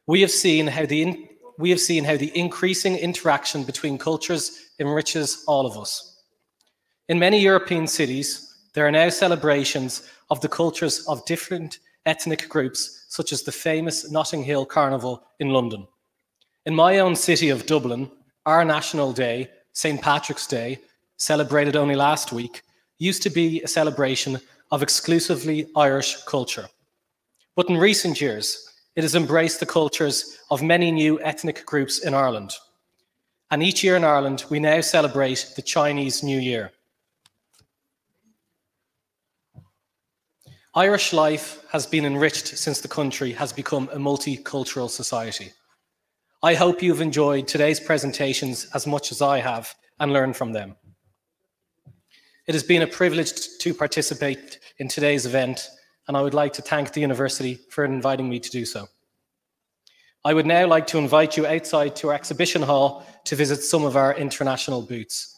We have seen how the increasing interaction between cultures enriches all of us. In many European cities, there are now celebrations of the cultures of different ethnic groups, such as the famous Notting Hill Carnival in London. In my own city of Dublin, our national day, St. Patrick's Day, celebrated only last week, used to be a celebration of exclusively Irish culture. But in recent years, it has embraced the cultures of many new ethnic groups in Ireland. And each year in Ireland, we now celebrate the Chinese New Year. Irish life has been enriched since the country has become a multicultural society. I hope you've enjoyed today's presentations as much as I have and learned from them. It has been a privilege to participate in today's event, and I would like to thank the university for inviting me to do so. I would now like to invite you outside to our exhibition hall to visit some of our international booths.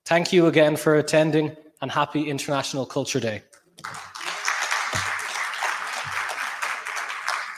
Thank you again for attending, and happy International Culture Day.